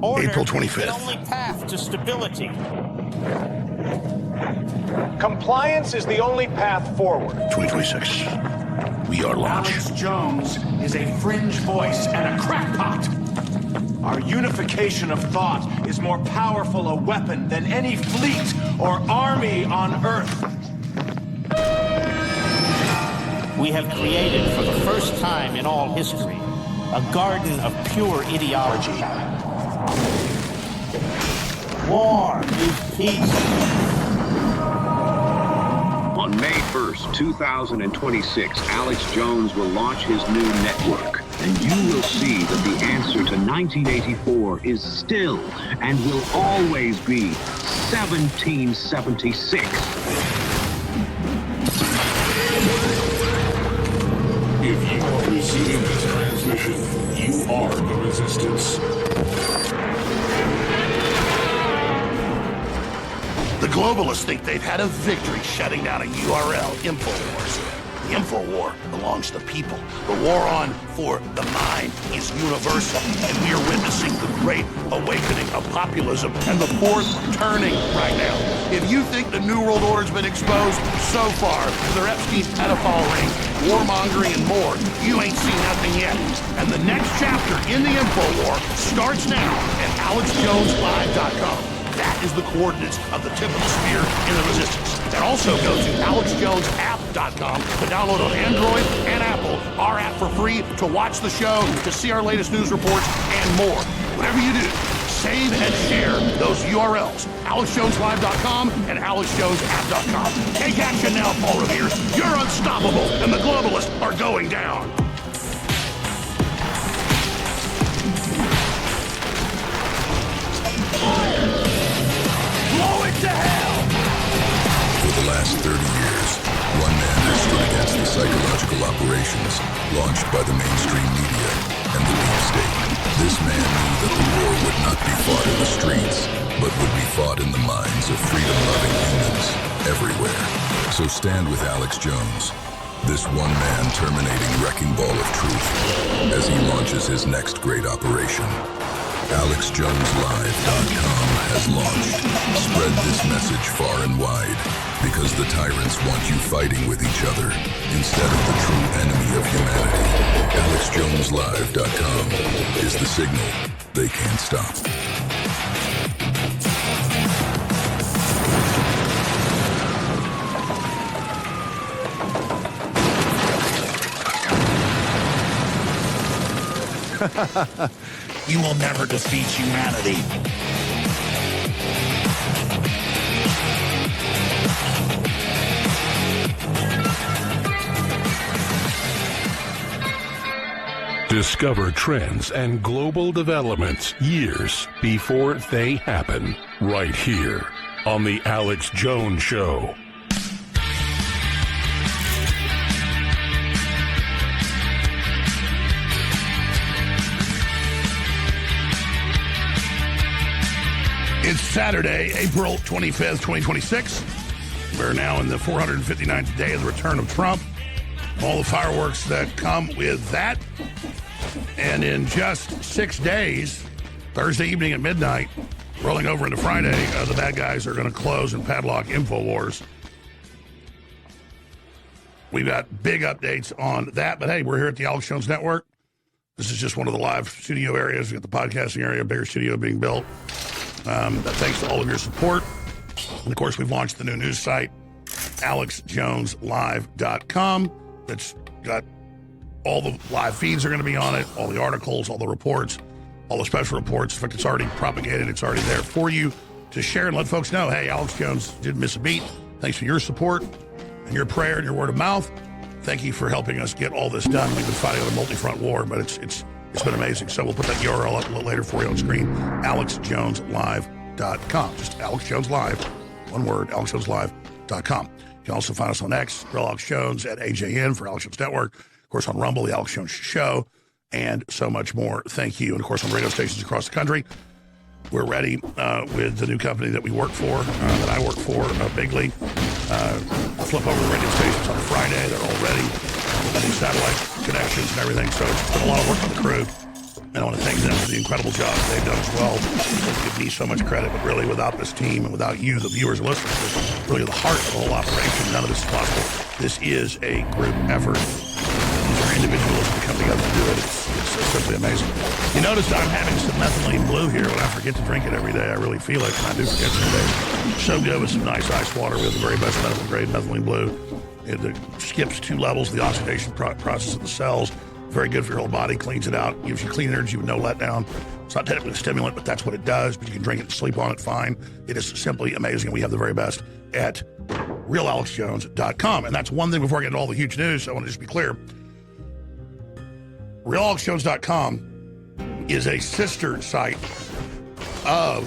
Order April is 25th. the only path to stability. Compliance is the only path forward. 2026. We are launched. Alex Jones is a fringe voice and a crackpot. Our unification of thought is more powerful a weapon than any fleet or army on Earth. We have created for the first time in all history a garden of pure ideology. War is peace. On May 1st, 2026, Alex Jones will launch his new network, and you will see that the answer to 1984 is still and will always be 1776. If you are receiving this transmission, you are the Resistance. The globalists think they've had a victory shutting down a URL, InfoWars. The InfoWar belongs to the people. The war on for the mind is universal, and we are witnessing the great awakening of populism and the fourth turning right now. If you think the New World Order's been exposed so far to their Epstein pedophile ring, warmongering, and more, you ain't seen nothing yet. And the next chapter in the InfoWar starts now at AlexJonesLive.com. That is the coordinates of the tip of the spear in the Resistance. And also go to AlexJonesApp.com to download on Android and Apple our app for free to watch the show, to see our latest news reports, and more. Whatever you do, save and share those URLs. AlexJonesLive.com and AlexJonesApp.com. Take action now, Paul Revere. You're unstoppable, and the globalists are going down. Blow it to hell! For the last 30 years, one man has stood against the psychological operations launched by the mainstream media and the deep state. This man knew that the war would not be fought in the streets, but would be fought in the minds of freedom-loving humans everywhere. So stand with Alex Jones, this one man terminating Wrecking Ball of Truth, as he launches his next great operation. AlexJonesLive.com has launched. Spread this message far and wide, because the tyrants want you fighting with each other instead of the true enemy of humanity. AlexJonesLive.com is the signal they can't stop. You will never defeat humanity. Discover trends and global developments years before they happen, right here on The Alex Jones Show. It's Saturday, April 25th, 2026. We're now in the 459th day of the return of Trump. All the fireworks that come with that. And in just 6 days, Thursday evening at midnight, rolling over into Friday, the bad guys are going to close and padlock InfoWars. We've got big updates on that. But hey, we're here at the Alex Jones Network. This is just one of the live studio areas. We've got the podcasting area, a bigger studio being built. Thanks to all of your support. And of course, we've launched the new news site, AlexJonesLive.com. That's got all the live feeds are going to be on it, all the articles, all the reports, all the special reports. In fact, it's already propagated. It's already there for you to share and let folks know, hey, Alex Jones didn't miss a beat. Thanks for your support and your prayer and your word of mouth. Thank you for helping us get all this done. We've been fighting a multi-front war, but it's been amazing. So we'll put that URL up a little later for you on screen, AlexJonesLive.com. Just Alex Jones Live, one word, AlexJonesLive.com. You can also find us on X, Real Alex Jones, at AJN for Alex Jones Network. Of course, on Rumble, the Alex Jones Show, and so much more. Thank you. And of course, on radio stations across the country. We're ready with the new company that we work for, that I work for, Bigly. I'll flip over the radio stations on Friday. They're all ready. New satellite connections and everything. So it's been a lot of work on the crew. And I want to thank them for the incredible job they've done as well. They give me so much credit, but really without this team and without you, the viewers and listeners, it's really the heart of the whole operation. None of this is possible. This is a group effort. These are individuals that come together to do it. It's simply amazing. You notice I'm having some methylene blue here. When I forget to drink it every day, I really feel it, and I do forget some days. So good with some nice ice water. We have the very best medical grade methylene blue. It skips 2 levels of the oxidation process of the cells. Very good for your whole body, cleans it out, gives you clean energy with no letdown. It's not technically a stimulant, but that's what it does. But you can drink it and sleep on it fine. It is simply amazing. We have the very best at realalexjones.com. And that's one thing before I get into all the huge news. I want to just be clear. realalexjones.com is a sister site of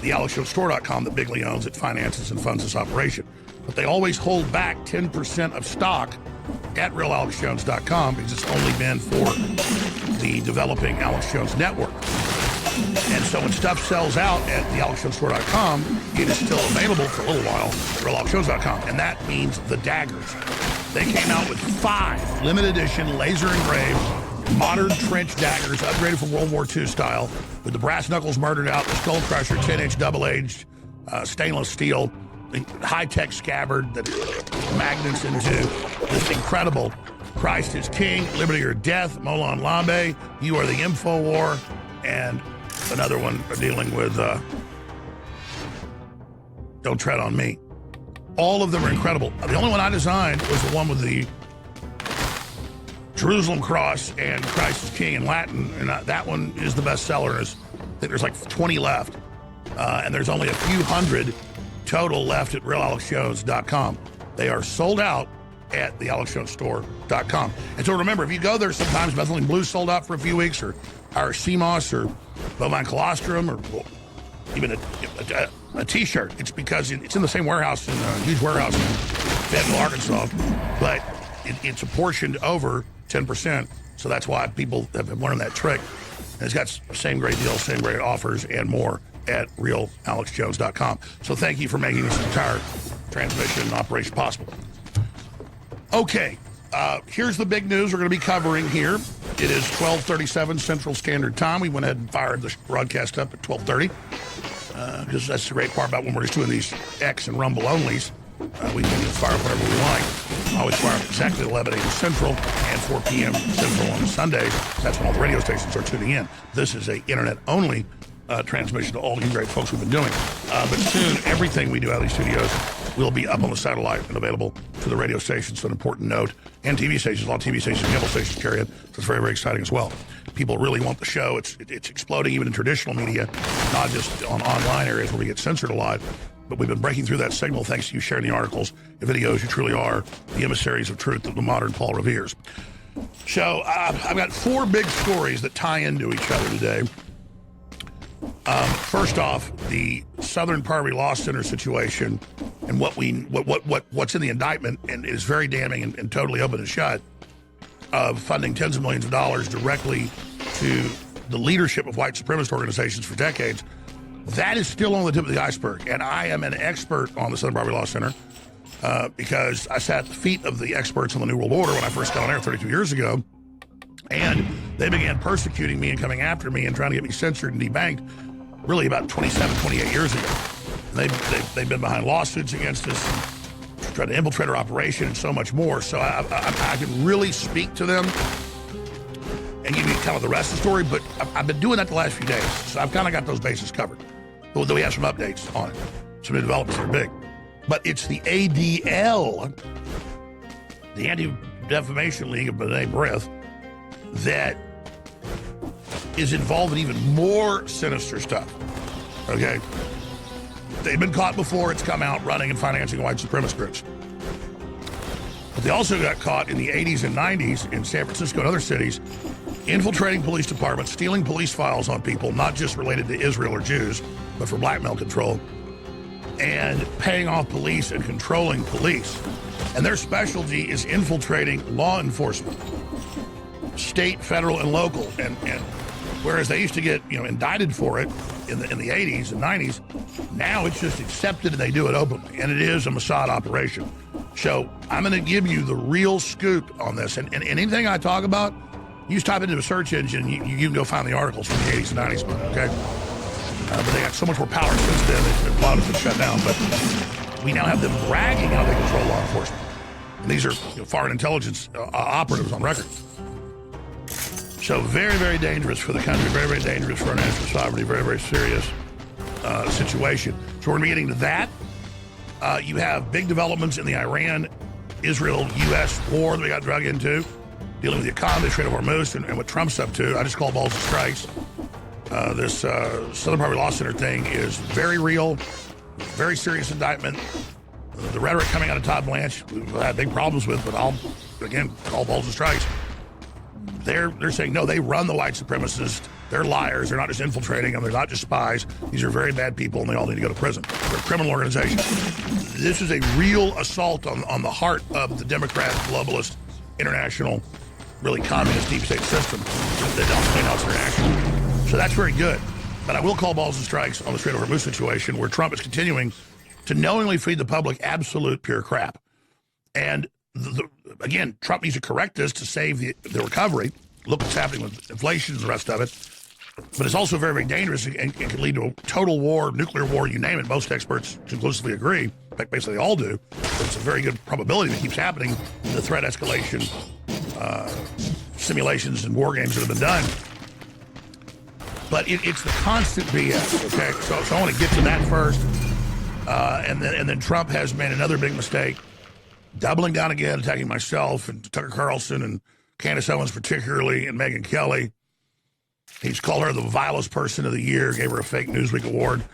the alexjonestore.com that Bigley owns. It finances and funds this operation. But they always hold back 10% of stock at realalexjones.com because it's only been for the developing Alex Jones network. And so when stuff sells out at the alexjonestore.com, it is still available for a little while at realalexjones.com. And that means the daggers. They came out with 5 limited edition laser engraved modern trench daggers upgraded from World War II style with the brass knuckles murdered out, the skull crusher, 10-inch double-aged stainless steel, high-tech scabbard that magnets into this incredible Christ is King, Liberty or Death, Molon Labe, You Are the InfoWar, and another one dealing with Don't Tread on Me. All of them are incredible. The only one I designed was the one with the Jerusalem cross and Christ is King in Latin, and that one is the best seller. I think there's like 20 left, and there's only a few hundred total left at realalexjones.com. They are sold out at the alexjonestore.com. And so remember, if you go there, sometimes methylene blue sold out for a few weeks, or CMOS, or bovine colostrum, or even a T-shirt. It's because it's in the same warehouse, in a huge warehouse in Fayetteville, Arkansas, but it's apportioned over 10%. So that's why people have learned that trick. And it's got same great deals, same great offers, and more at realalexjones.com. So thank you for making this entire transmission and operation possible. Okay, here's the big news we're going to be covering here. It is 12:37 Central Standard Time. We went ahead and fired the broadcast up at 12:30 because that's the great part about when we're just doing these X and Rumble onlys. We can fire up whatever we like. I always fire up exactly at 11 a.m. Central and 4 p.m. Central on Sundays. That's when all the radio stations are tuning in. This is a internet-only transmission to all you great folks we've been doing. But soon, everything we do out of these studios will be up on the satellite and available to the radio stations. So an important note. And TV stations. A lot of TV stations and cable stations carry it. So it's very, very exciting as well. People really want the show. It's exploding even in traditional media, not just on online areas where we get censored a lot. But we've been breaking through that signal thanks to you sharing the articles, the videos. You truly are the emissaries of truth that the modern Paul reveres. So I've got 4 big stories that tie into each other today. First off, the Southern Poverty Law Center situation and what's in the indictment, and it is very damning and totally open and shut, of funding tens of millions of dollars directly to the leadership of white supremacist organizations for decades. That is still on the tip of the iceberg, and I am an expert on the Southern Poverty Law Center because I sat at the feet of the experts on the New World Order when I first got on air 32 years ago, and they began persecuting me and coming after me and trying to get me censored and debanked really about 27, 28 years ago. And they've been behind lawsuits against us, tried to infiltrate our operation and so much more. So I can really speak to them and give you kind of the rest of the story, but I've been doing that the last few days. So I've kind of got those bases covered. Though we have some updates on it, some new developments that are big. But it's the ADL, the Anti-Defamation League of B'nai B'rith, that is involved in even more sinister stuff, okay? They've been caught before. It's come out running and financing white supremacist groups. But they also got caught in the 80s and 90s in San Francisco and other cities, infiltrating police departments, stealing police files on people, not just related to Israel or Jews, but for blackmail control, and paying off police and controlling police. And their specialty is infiltrating law enforcement, state, federal, and local. And whereas they used to get indicted for it in the 80s and 90s, now it's just accepted and they do it openly. And it is a Mossad operation. So I'm going to give you the real scoop on this. And anything I talk about You just type into a search engine, you can go find the articles from the 80s and 90s, okay? But they got so much more power since then, a lot of it's been shut down. But we now have them bragging how they control law enforcement. And these are foreign intelligence operatives on record. So very, very dangerous for the country, very, very dangerous for our national sovereignty, very, very serious situation. So we're going to be getting to that. You have big developments in the Iran-Israel-U.S. war that we got drug into, dealing with the economy, Strait of Hormuz, and what Trump's up to. I just call balls and strikes. This Southern Poverty Law Center thing is very real, very serious indictment. The rhetoric coming out of Todd Blanche, we've had big problems with, but I'll, again, call balls and strikes. They're saying, no, they run the white supremacists. They're liars. They're not just infiltrating them. They're not just spies. These are very bad people, and they all need to go to prison. They're a criminal organization. This is a real assault on the heart of the Democrat, globalist, international, really communist deep state system that don't say it's international. So that's very good. But I will call balls and strikes on the Strait of Hormuz situation, where Trump is continuing to knowingly feed the public absolute pure crap. And again, Trump needs to correct this to save the recovery. Look what's happening with inflation and the rest of it. But it's also very, very dangerous and can lead to a total war, nuclear war, you name it. Most experts conclusively agree. In fact, basically they all do. But it's a very good probability that keeps happening. The threat escalation simulations and war games that have been done. But it's the constant BS, okay? So I want to get to that first. And then Trump has made another big mistake, doubling down again, attacking myself and Tucker Carlson and Candace Owens particularly, and Megyn Kelly. He's called her the vilest person of the year, gave her a fake Newsweek award.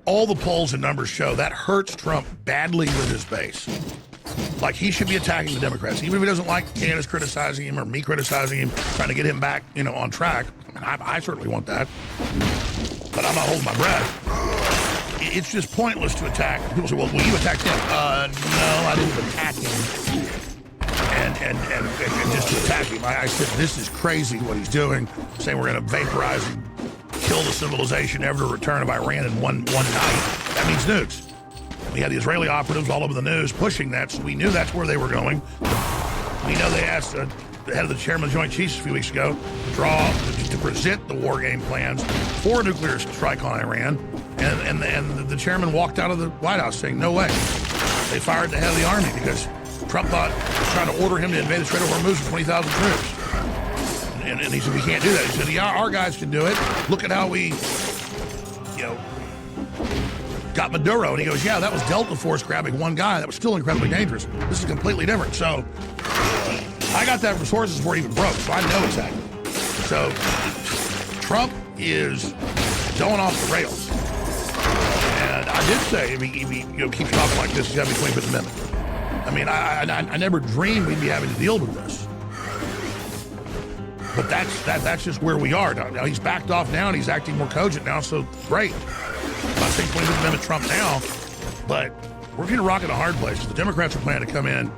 All the polls and numbers show that hurts Trump badly with his base. Like, he should be attacking the Democrats, even if he doesn't like Candace criticizing him or me criticizing him, trying to get him back, on track. I certainly want that, but I'm not holding my breath. It's just pointless to attack. People say, well, you attacked him. No, I didn't attack him. And just to attack him, I said, this is crazy what he's doing, saying we're going to vaporize and kill the civilization ever to return of Iran in one night. That means nukes. We had the Israeli operatives all over the news pushing that, so we knew that's where they were going. We know they asked the head of the chairman of the Joint Chiefs a few weeks ago to present the war game plans for a nuclear strike on Iran, and the chairman walked out of the White House saying, no way. They fired the head of the army because Trump thought trying to order him to invade the Strait of Hormuz with 20,000 troops. And he said, we can't do that. He said, yeah, our guys can do it. Look at how we, got Maduro. And he goes, yeah, that was Delta Force grabbing one guy. That was still incredibly dangerous. This is completely different. So I got that from sources before it even broke, so I know exactly. So Trump is going off the rails. And I did say, if he keeps talking like this, he's got to be 25th Amendment. I mean, I never dreamed we'd be having to deal with this. But that's just where we are now. Now he's backed off now, and he's acting more cogent now, so great. I'm not saying 25th Amendment Trump now, but we're going to rock in a hard place. The Democrats are planning to come in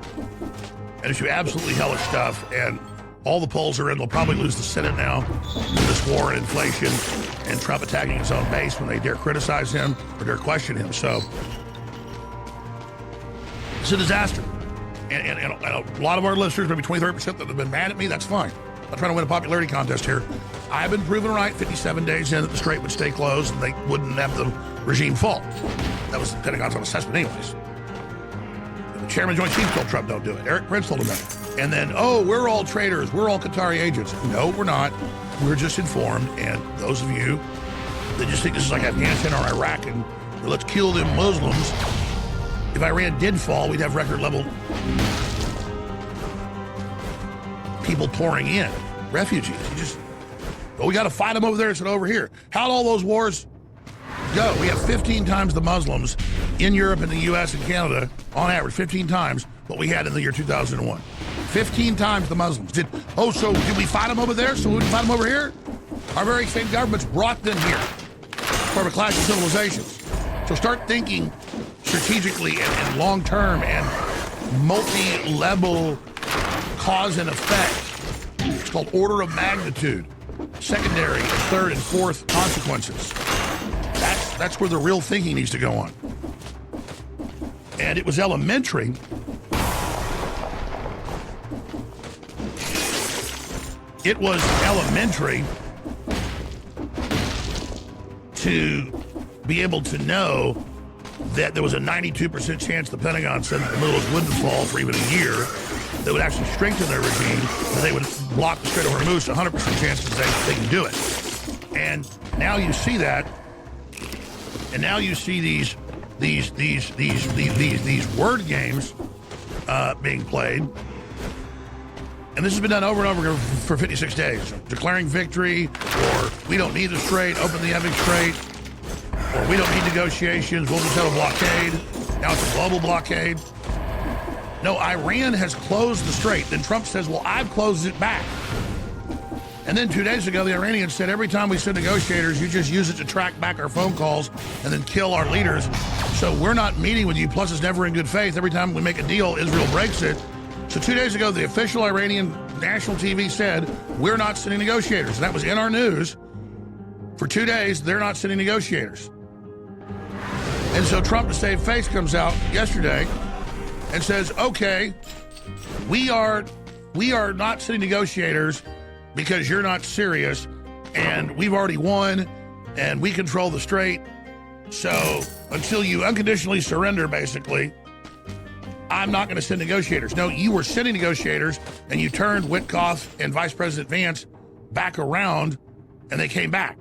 and issue absolutely hellish stuff, and all the polls are in. They'll probably lose the Senate now to this war and inflation and Trump attacking his own base when they dare criticize him or dare question him. So it's a disaster. And a lot of our listeners, maybe 23% that have been mad at me, that's fine. I'm not trying to win a popularity contest here. I've been proven right 57 days in that the Strait would stay closed and they wouldn't have the regime fall. That was the Pentagon's own assessment anyways. The chairman of the Joint Chiefs told Trump don't do it. Eric Prince told him that. And then, we're all traitors. We're all Qatari agents. No, we're not. We're just informed. And those of you that just think this is like Afghanistan or Iraq and let's kill them Muslims. If Iran did fall, we'd have record level people pouring in, refugees. We got to fight them over there instead of over here. How'd all those wars go? We have 15 times the Muslims in Europe and the U.S. and Canada, on average, 15 times what we had in the year 2001. 15 times the Muslims. So did we fight them over there so we wouldn't fight them over here? Our very same governments brought them here for a clash of civilizations. So start thinking strategically and long-term and multi-level cause and effect. It's called order of magnitude, secondary, third, and fourth consequences. That's where the real thinking needs to go on. And it was elementary it was elementary to be able to know that there was a 92% chance the Pentagon said that the missiles wouldn't fall for even a year, that would actually strengthen their regime, that they would block the Strait of Hormuz, 100% chance that they can do it. And now you see that, and now you see these word games being played, and this has been done over and over for 56 days. Declaring victory, or we don't need the strait, open the Epic Strait, or we don't need negotiations, we'll just have a blockade. Now it's a global blockade. No, Iran has closed the strait. Then Trump says, well, I've closed it back. And then 2 days ago, the Iranians said, every time we send negotiators, you just use it to track back our phone calls and then kill our leaders. So we're not meeting with you, plus it's never in good faith. Every time we make a deal, Israel breaks it. So 2 days ago, the official Iranian national TV said, we're not sending negotiators. And that was in our news. For 2 days, they're not sending negotiators. And so Trump, to save face, comes out yesterday and says, okay, we are not sending negotiators because you're not serious, and we've already won, and we control the strait. So until you unconditionally surrender, basically, I'm not going to send negotiators. No, you were sending negotiators, and you turned Witkoff and Vice President Vance back around, and they came back.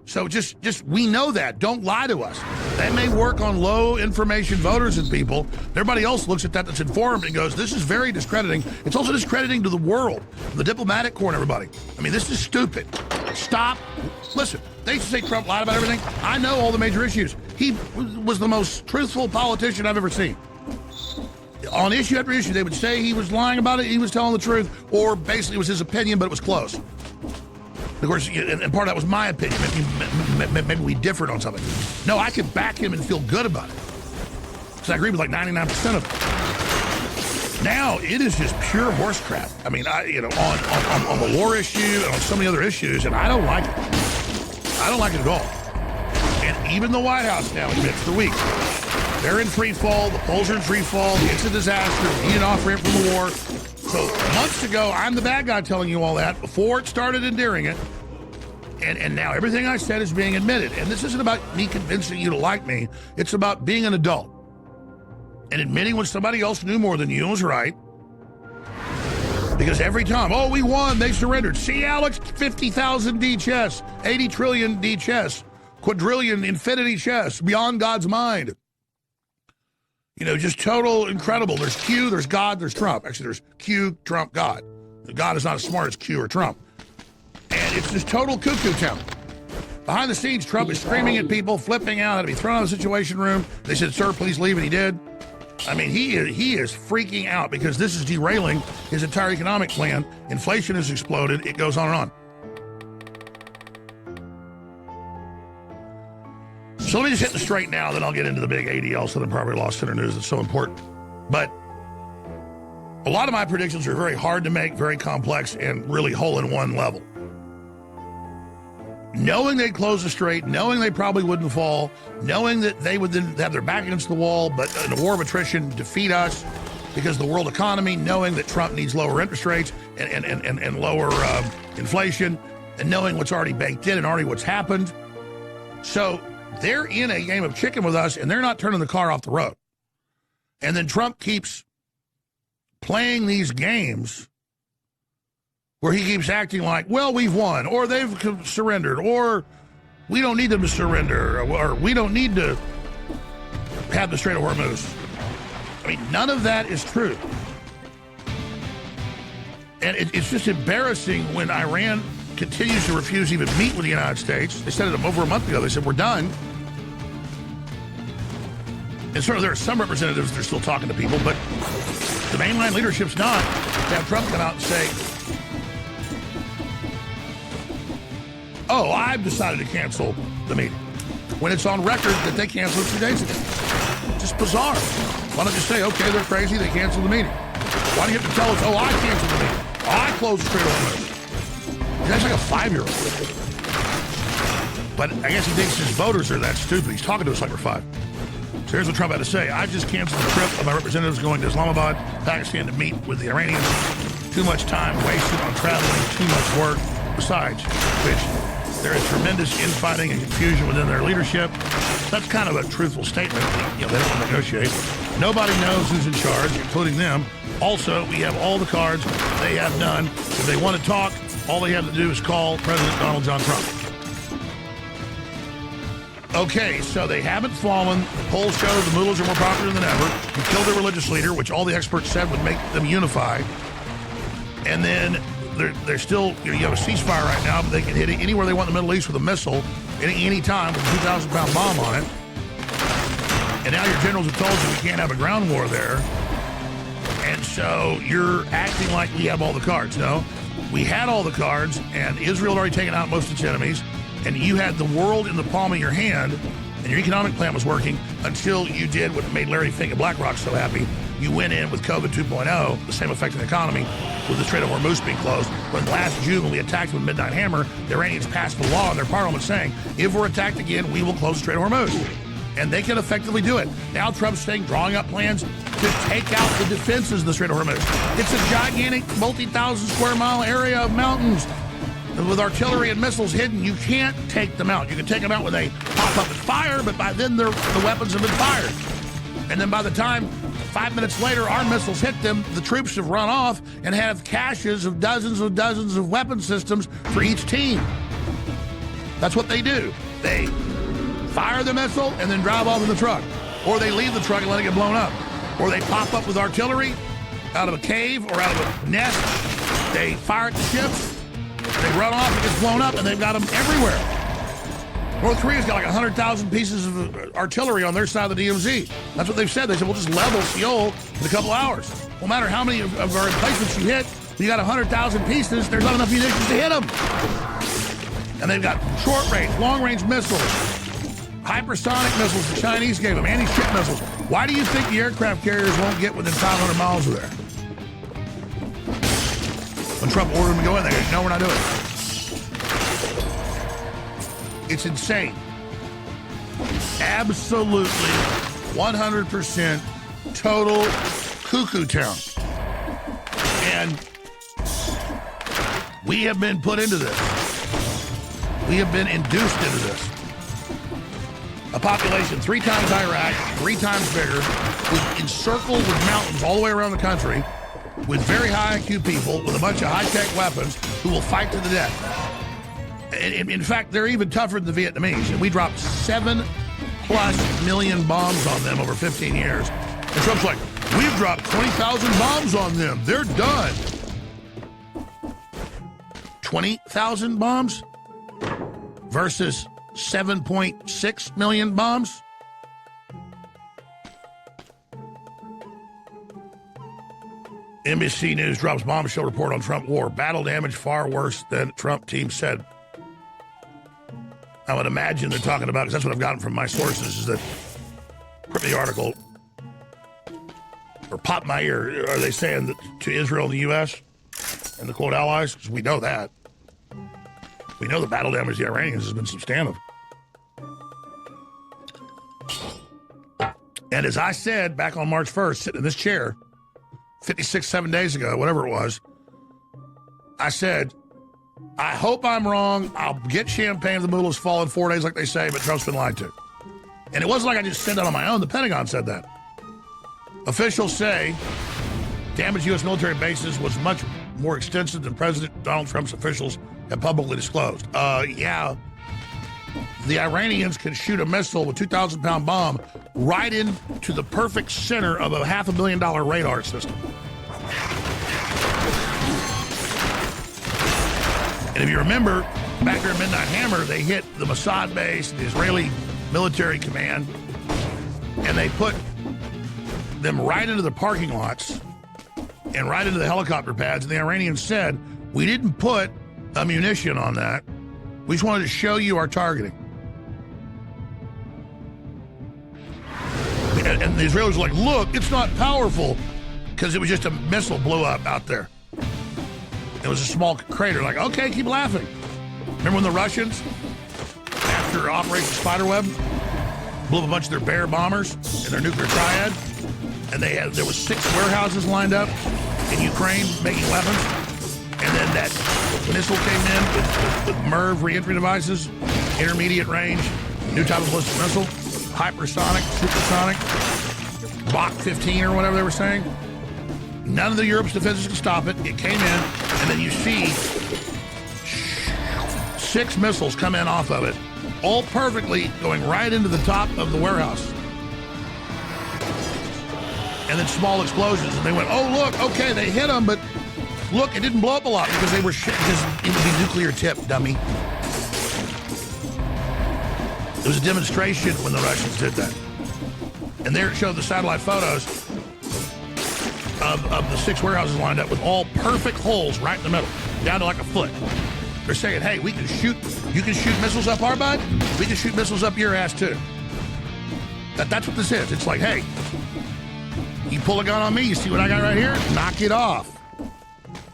So just we know that. Don't lie to us. That may work on low information voters and people. Everybody else looks at that that's informed and goes, this is very discrediting. It's also discrediting to the world, the diplomatic corps and everybody. I mean, this is stupid. Stop. Listen, they used to say Trump lied about everything. I know all the major issues. He was the most truthful politician I've ever seen. On issue after issue, they would say he was lying about it, he was telling the truth, or basically it was his opinion, but it was close. Of course, and part of that was my opinion. Maybe we differed on something. No, I could back him and feel good about it, because I agree with like 99% of it. Now it is just pure horse crap. I mean, on the war issue and on so many other issues, and I don't like it. I don't like it at all. And even the White House now admits for weeks they're in free fall. The polls are in free fall. It's a disaster. We need an off-ramp from the war. So months ago, I'm the bad guy telling you all that before it started and during it. And now everything I said is being admitted. And this isn't about me convincing you to like me. It's about being an adult and admitting when somebody else knew more than you and was right. Because every time, oh, we won, they surrendered. See, Alex, 50,000 D chess, 80 trillion D chess, quadrillion infinity chess, beyond God's mind. You know, just total incredible. There's Q, there's God, there's Trump. Actually, there's Q, Trump, God. God is not as smart as Q or Trump. And it's just total cuckoo town. Behind the scenes, Trump is screaming at people, flipping out, had to be thrown out of the Situation Room. They said, sir, please leave, and he did. I mean, he is freaking out because this is derailing his entire economic plan. Inflation has exploded. It goes on and on. So let me just hit the straight now, then I'll get into the big ADL, Southern Property Law Center news. It's so important. But a lot of my predictions are very hard to make, very complex, and really hole-in-one level. Knowing they'd close the strait, knowing they probably wouldn't fall, knowing that they would then have their back against the wall, but in a war of attrition, defeat us because of the world economy, knowing that Trump needs lower interest rates and lower inflation, and knowing what's already baked in and already what's happened. So they're in a game of chicken with us, and they're not turning the car off the road. And then Trump keeps playing these games where he keeps acting like, well, we've won, or they've surrendered, or we don't need them to surrender, or we don't need to have the Strait of Hormuz. I mean, none of that is true. And it's just embarrassing when Iran continues to refuse to even meet with the United States. They said it over a month ago. They said, we're done. And certainly there are some representatives that are still talking to people, but the mainline leadership's not. To have Trump come out and say, oh, I've decided to cancel the meeting, when it's on record that they canceled 2 days ago. Just bizarre. Why don't you say, okay, they're crazy, they canceled the meeting? Why do you have to tell us, oh, I canceled the meeting? I closed the Strait of Hormuz. That's like a 5-year-old. But I guess he thinks his voters are that stupid. He's talking to us like we're 5. So here's what Trump had to say. I just canceled the trip of my representatives going to Islamabad, Pakistan, to meet with the Iranians. too much time wasted on traveling, too much work. Besides which, there is tremendous infighting and confusion within their leadership. That's kind of a truthful statement. They don't want to negotiate. Nobody knows who's in charge, including them. Also, we have all the cards. They have none. If they want to talk, all they have to do is call President Donald John Trump. Okay, so they haven't fallen. The polls show the Mullahs are more popular than ever. You killed their religious leader, which all the experts said would make them unify. And then they're still, you have a ceasefire right now, but they can hit it anywhere they want in the Middle East with a missile at any time with a 2,000-pound bomb on it. And now your generals have told you we can't have a ground war there. And so you're acting like we have all the cards. No, we had all the cards, and Israel had already taken out most of its enemies, and you had the world in the palm of your hand, and your economic plan was working until you did what made Larry Fink at BlackRock so happy. You went in with COVID 2.0, the same effect on the economy, with the Strait of Hormuz being closed. When last June, when we attacked with Midnight Hammer, the Iranians passed a law in their parliament saying, if we're attacked again, we will close the Strait of Hormuz. And they can effectively do it. Now Trump's saying, drawing up plans to take out the defenses of the Strait of Hormuz. It's a gigantic, multi-thousand square mile area of mountains. And with artillery and missiles hidden, you can't take them out. You can take them out when they pop up and fire, but by then the weapons have been fired. And then by the time 5 minutes later our missiles hit them, the troops have run off and have caches of dozens of weapon systems for each team. That's what they do. They fire the missile and then drive off in the truck. Or they leave the truck and let it get blown up. Or they pop up with artillery out of a cave or out of a nest. They fire at the ships. They run off, it gets blown up, and they've got them everywhere. North Korea's got like 100,000 pieces of artillery on their side of the DMZ. That's what they've said. They said, we'll just level Seoul in a couple hours. No matter how many of our emplacements you hit, when you got 100,000 pieces, there's not enough munitions to hit them. And they've got short-range, long-range missiles, hypersonic missiles the Chinese gave them, anti-ship missiles. Why do you think the aircraft carriers won't get within 500 miles of there? When Trump ordered them to go in, they go, no, we're not doing it. It's insane. Absolutely, 100% total cuckoo town. And we have been put into this. We have been induced into this. A population 3 times Iraq, 3 times bigger, encircled with mountains all the way around the country, with very high IQ people with a bunch of high-tech weapons who will fight to the death. In fact, they're even tougher than the Vietnamese. And we dropped 7+ million bombs on them over 15 years. And Trump's like, we've dropped 20,000 bombs on them. They're done. 20,000 bombs versus 7.6 million bombs? NBC News drops bombshell report on Trump war. Battle damage far worse than Trump team said. I would imagine they're talking about, because that's what I've gotten from my sources, is that from the article, or pop my ear, are they saying that to Israel and the U.S. and the quote allies? Because we know that. We know the battle damage to the Iranians has been substantive. And as I said back on March 1st, sitting in this chair, 7 days ago, whatever it was, I said, I hope I'm wrong. I'll get champagne if the mullahs fall in 4 days like they say, but Trump's been lied to. And it wasn't like I just said that on my own. The Pentagon said that. Officials say damage to U.S. military bases was much more extensive than President Donald Trump's officials have publicly disclosed. Yeah, the Iranians can shoot a missile with a 2,000-pound bomb right into the perfect center of a $500 million radar system. And if you remember, back during Midnight Hammer, they hit the Mossad base, the Israeli military command, and they put them right into the parking lots and right into the helicopter pads. And the Iranians said, we didn't put a munition on that. We just wanted to show you our targeting. And the Israelis were like, look, it's not powerful, because it was just a missile blew up out there. It was a small crater. Like, okay, keep laughing. Remember when the Russians, after Operation Spiderweb, blew up a bunch of their Bear bombers and their nuclear triad, and there was 6 warehouses lined up in Ukraine making weapons. And then that missile came in with MIRV reentry devices, intermediate range, new type of ballistic missile, hypersonic, supersonic, Mach 15 or whatever they were saying. None of the Europe's defenses could stop it. It came in, and then you see 6 missiles come in off of it, all perfectly going right into the top of the warehouse. And then small explosions, and they went, oh, look, okay, they hit them, but look, it didn't blow up a lot because they were because it would be nuclear tipped, dummy. It was a demonstration when the Russians did that. And there it showed the satellite photos of the 6 warehouses lined up with all perfect holes right in the middle, down to like a foot. They're saying, hey, we can shoot, you can shoot missiles up our butt, we can shoot missiles up your ass too. That's what this is. It's like, hey, you pull a gun on me, you see what I got right here? Knock it off.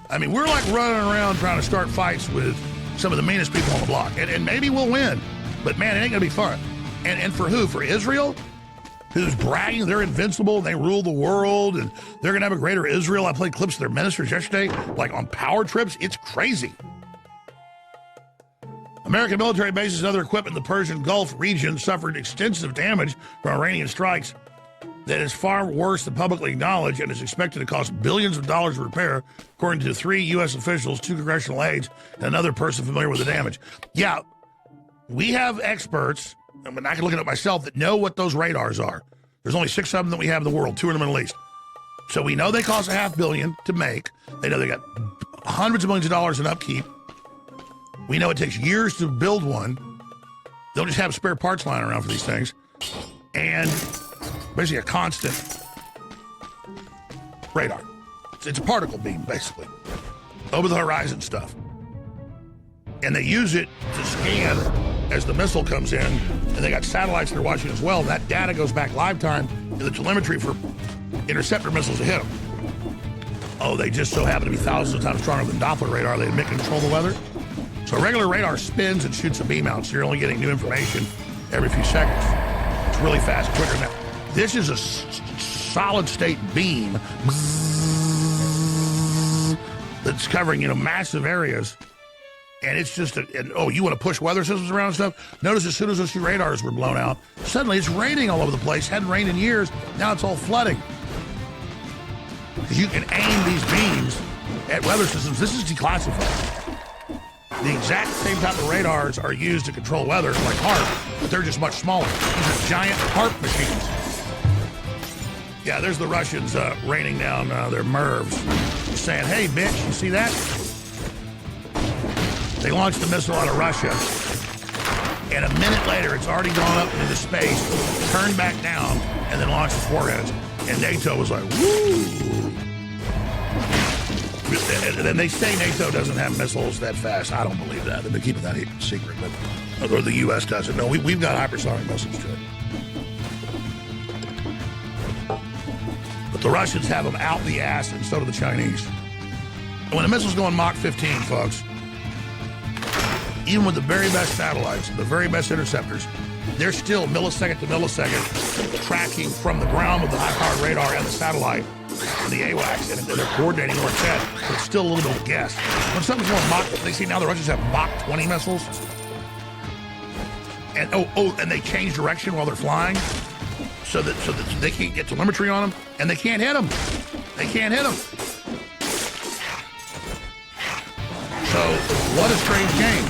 I mean, we're like running around trying to start fights with some of the meanest people on the block. And maybe we'll win, but man, it ain't gonna be fun. And for who? For Israel? Who's bragging they're invincible, they rule the world, and they're gonna have a greater Israel. I played clips of their ministers yesterday, like on power trips. It's crazy. American military bases and other equipment in the Persian Gulf region suffered extensive damage from Iranian strikes that is far worse than publicly acknowledged and is expected to cost billions of dollars to repair, according to 3 U.S. officials, 2 congressional aides, and another person familiar with the damage. Yeah, we have experts, I mean, I can look it up myself, that know what those radars are. There's only 6 of them that we have in the world, 2 in the Middle East. So we know they cost $500 million to make. They know they got hundreds of millions of dollars in upkeep. We know it takes years to build one. They'll just have spare parts lying around for these things. And basically a constant radar. It's a particle beam, basically. Over the horizon stuff. And they use it to scan as the missile comes in, and they got satellites they're watching as well. That data goes back live time to the telemetry for interceptor missiles to hit them. Oh, they just so happen to be thousands of times stronger than Doppler radar. They admit control the weather. So regular radar spins and shoots a beam out, so you're only getting new information every few seconds. It's really fast, quicker than that. This is a solid state beam that's covering, massive areas. And it's just, you want to push weather systems around and stuff? Notice as soon as those 2 radars were blown out, suddenly it's raining all over the place. Hadn't rained in years. Now it's all flooding. Because you can aim these beams at weather systems. This is declassified. The exact same type of radars are used to control weather, like HAARP, but they're just much smaller. These are giant HAARP machines. Yeah, there's the Russians raining down their MIRVs, saying, hey, bitch, you see that? They launched the missile out of Russia, and a minute later, it's already gone up into space, turned back down, and then launched its warheads. And NATO was like, woo! And then they say NATO doesn't have missiles that fast. I don't believe that. They've been keeping that secret, or the U.S. doesn't. No, we've got hypersonic missiles too. But the Russians have them out the ass, and so do the Chinese. And when the missiles go on Mach 15, folks, even with the very best satellites, the very best interceptors, they're still millisecond to millisecond tracking from the ground with the high-powered radar and the satellite and the AWACS, and they're coordinating where it's at, but it's still a little bit of a guess. When something's going Mach, they see now the Russians have Mach 20 missiles, and and they change direction while they're flying, so that they can't get telemetry on them, and they can't hit them. They can't hit them. So, what a strange game.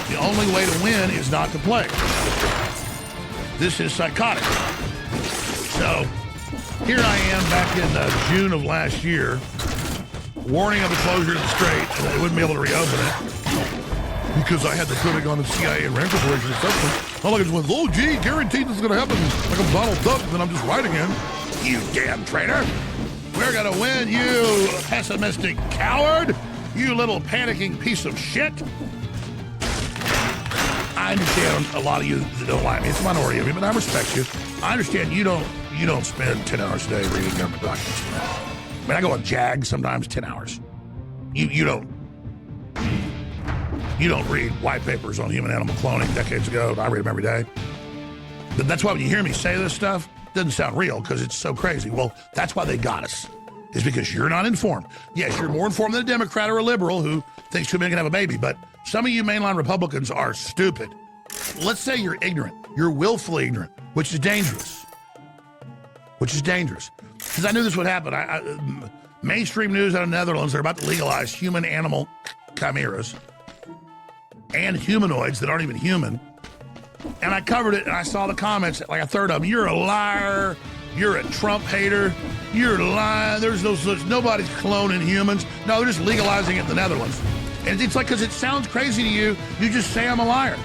The only way to win is not to play. This is psychotic. So, here I am back in June of last year, warning of the closure of the Strait, and they wouldn't be able to reopen it because I had the Pentagon and CIA and Rand Corporation assessment. All I just went, oh, gee, guaranteed this is going to happen. Like I'm Donald Duck, and then I'm just right again. You damn traitor. We're going to win, you pessimistic coward. You little panicking piece of shit. I understand a lot of you that don't like me. It's a minority of you, but I respect you. I understand you don't spend 10 hours a day reading government documents. I mean, I go on JAG sometimes 10 hours. You don't read white papers on human animal cloning decades ago. I read them every day. But that's why when you hear me say this stuff, it doesn't sound real because it's so crazy. Well, that's why they got us. is because you're not informed. Yes, you're more informed than a Democrat or a liberal who thinks 2 men can have a baby, but some of you mainline Republicans are stupid. Let's say you're ignorant. You're willfully ignorant, which is dangerous. Because I knew this would happen. Mainstream news out of the Netherlands, they're about to legalize human-animal chimeras and humanoids that aren't even human. And I covered it, and I saw the comments, like a third of them. You're a liar. You're a Trump hater. You're lying. There's nobody's cloning humans. No, they're just legalizing it in the Netherlands. And it's like, because it sounds crazy to you, you just say I'm a liar.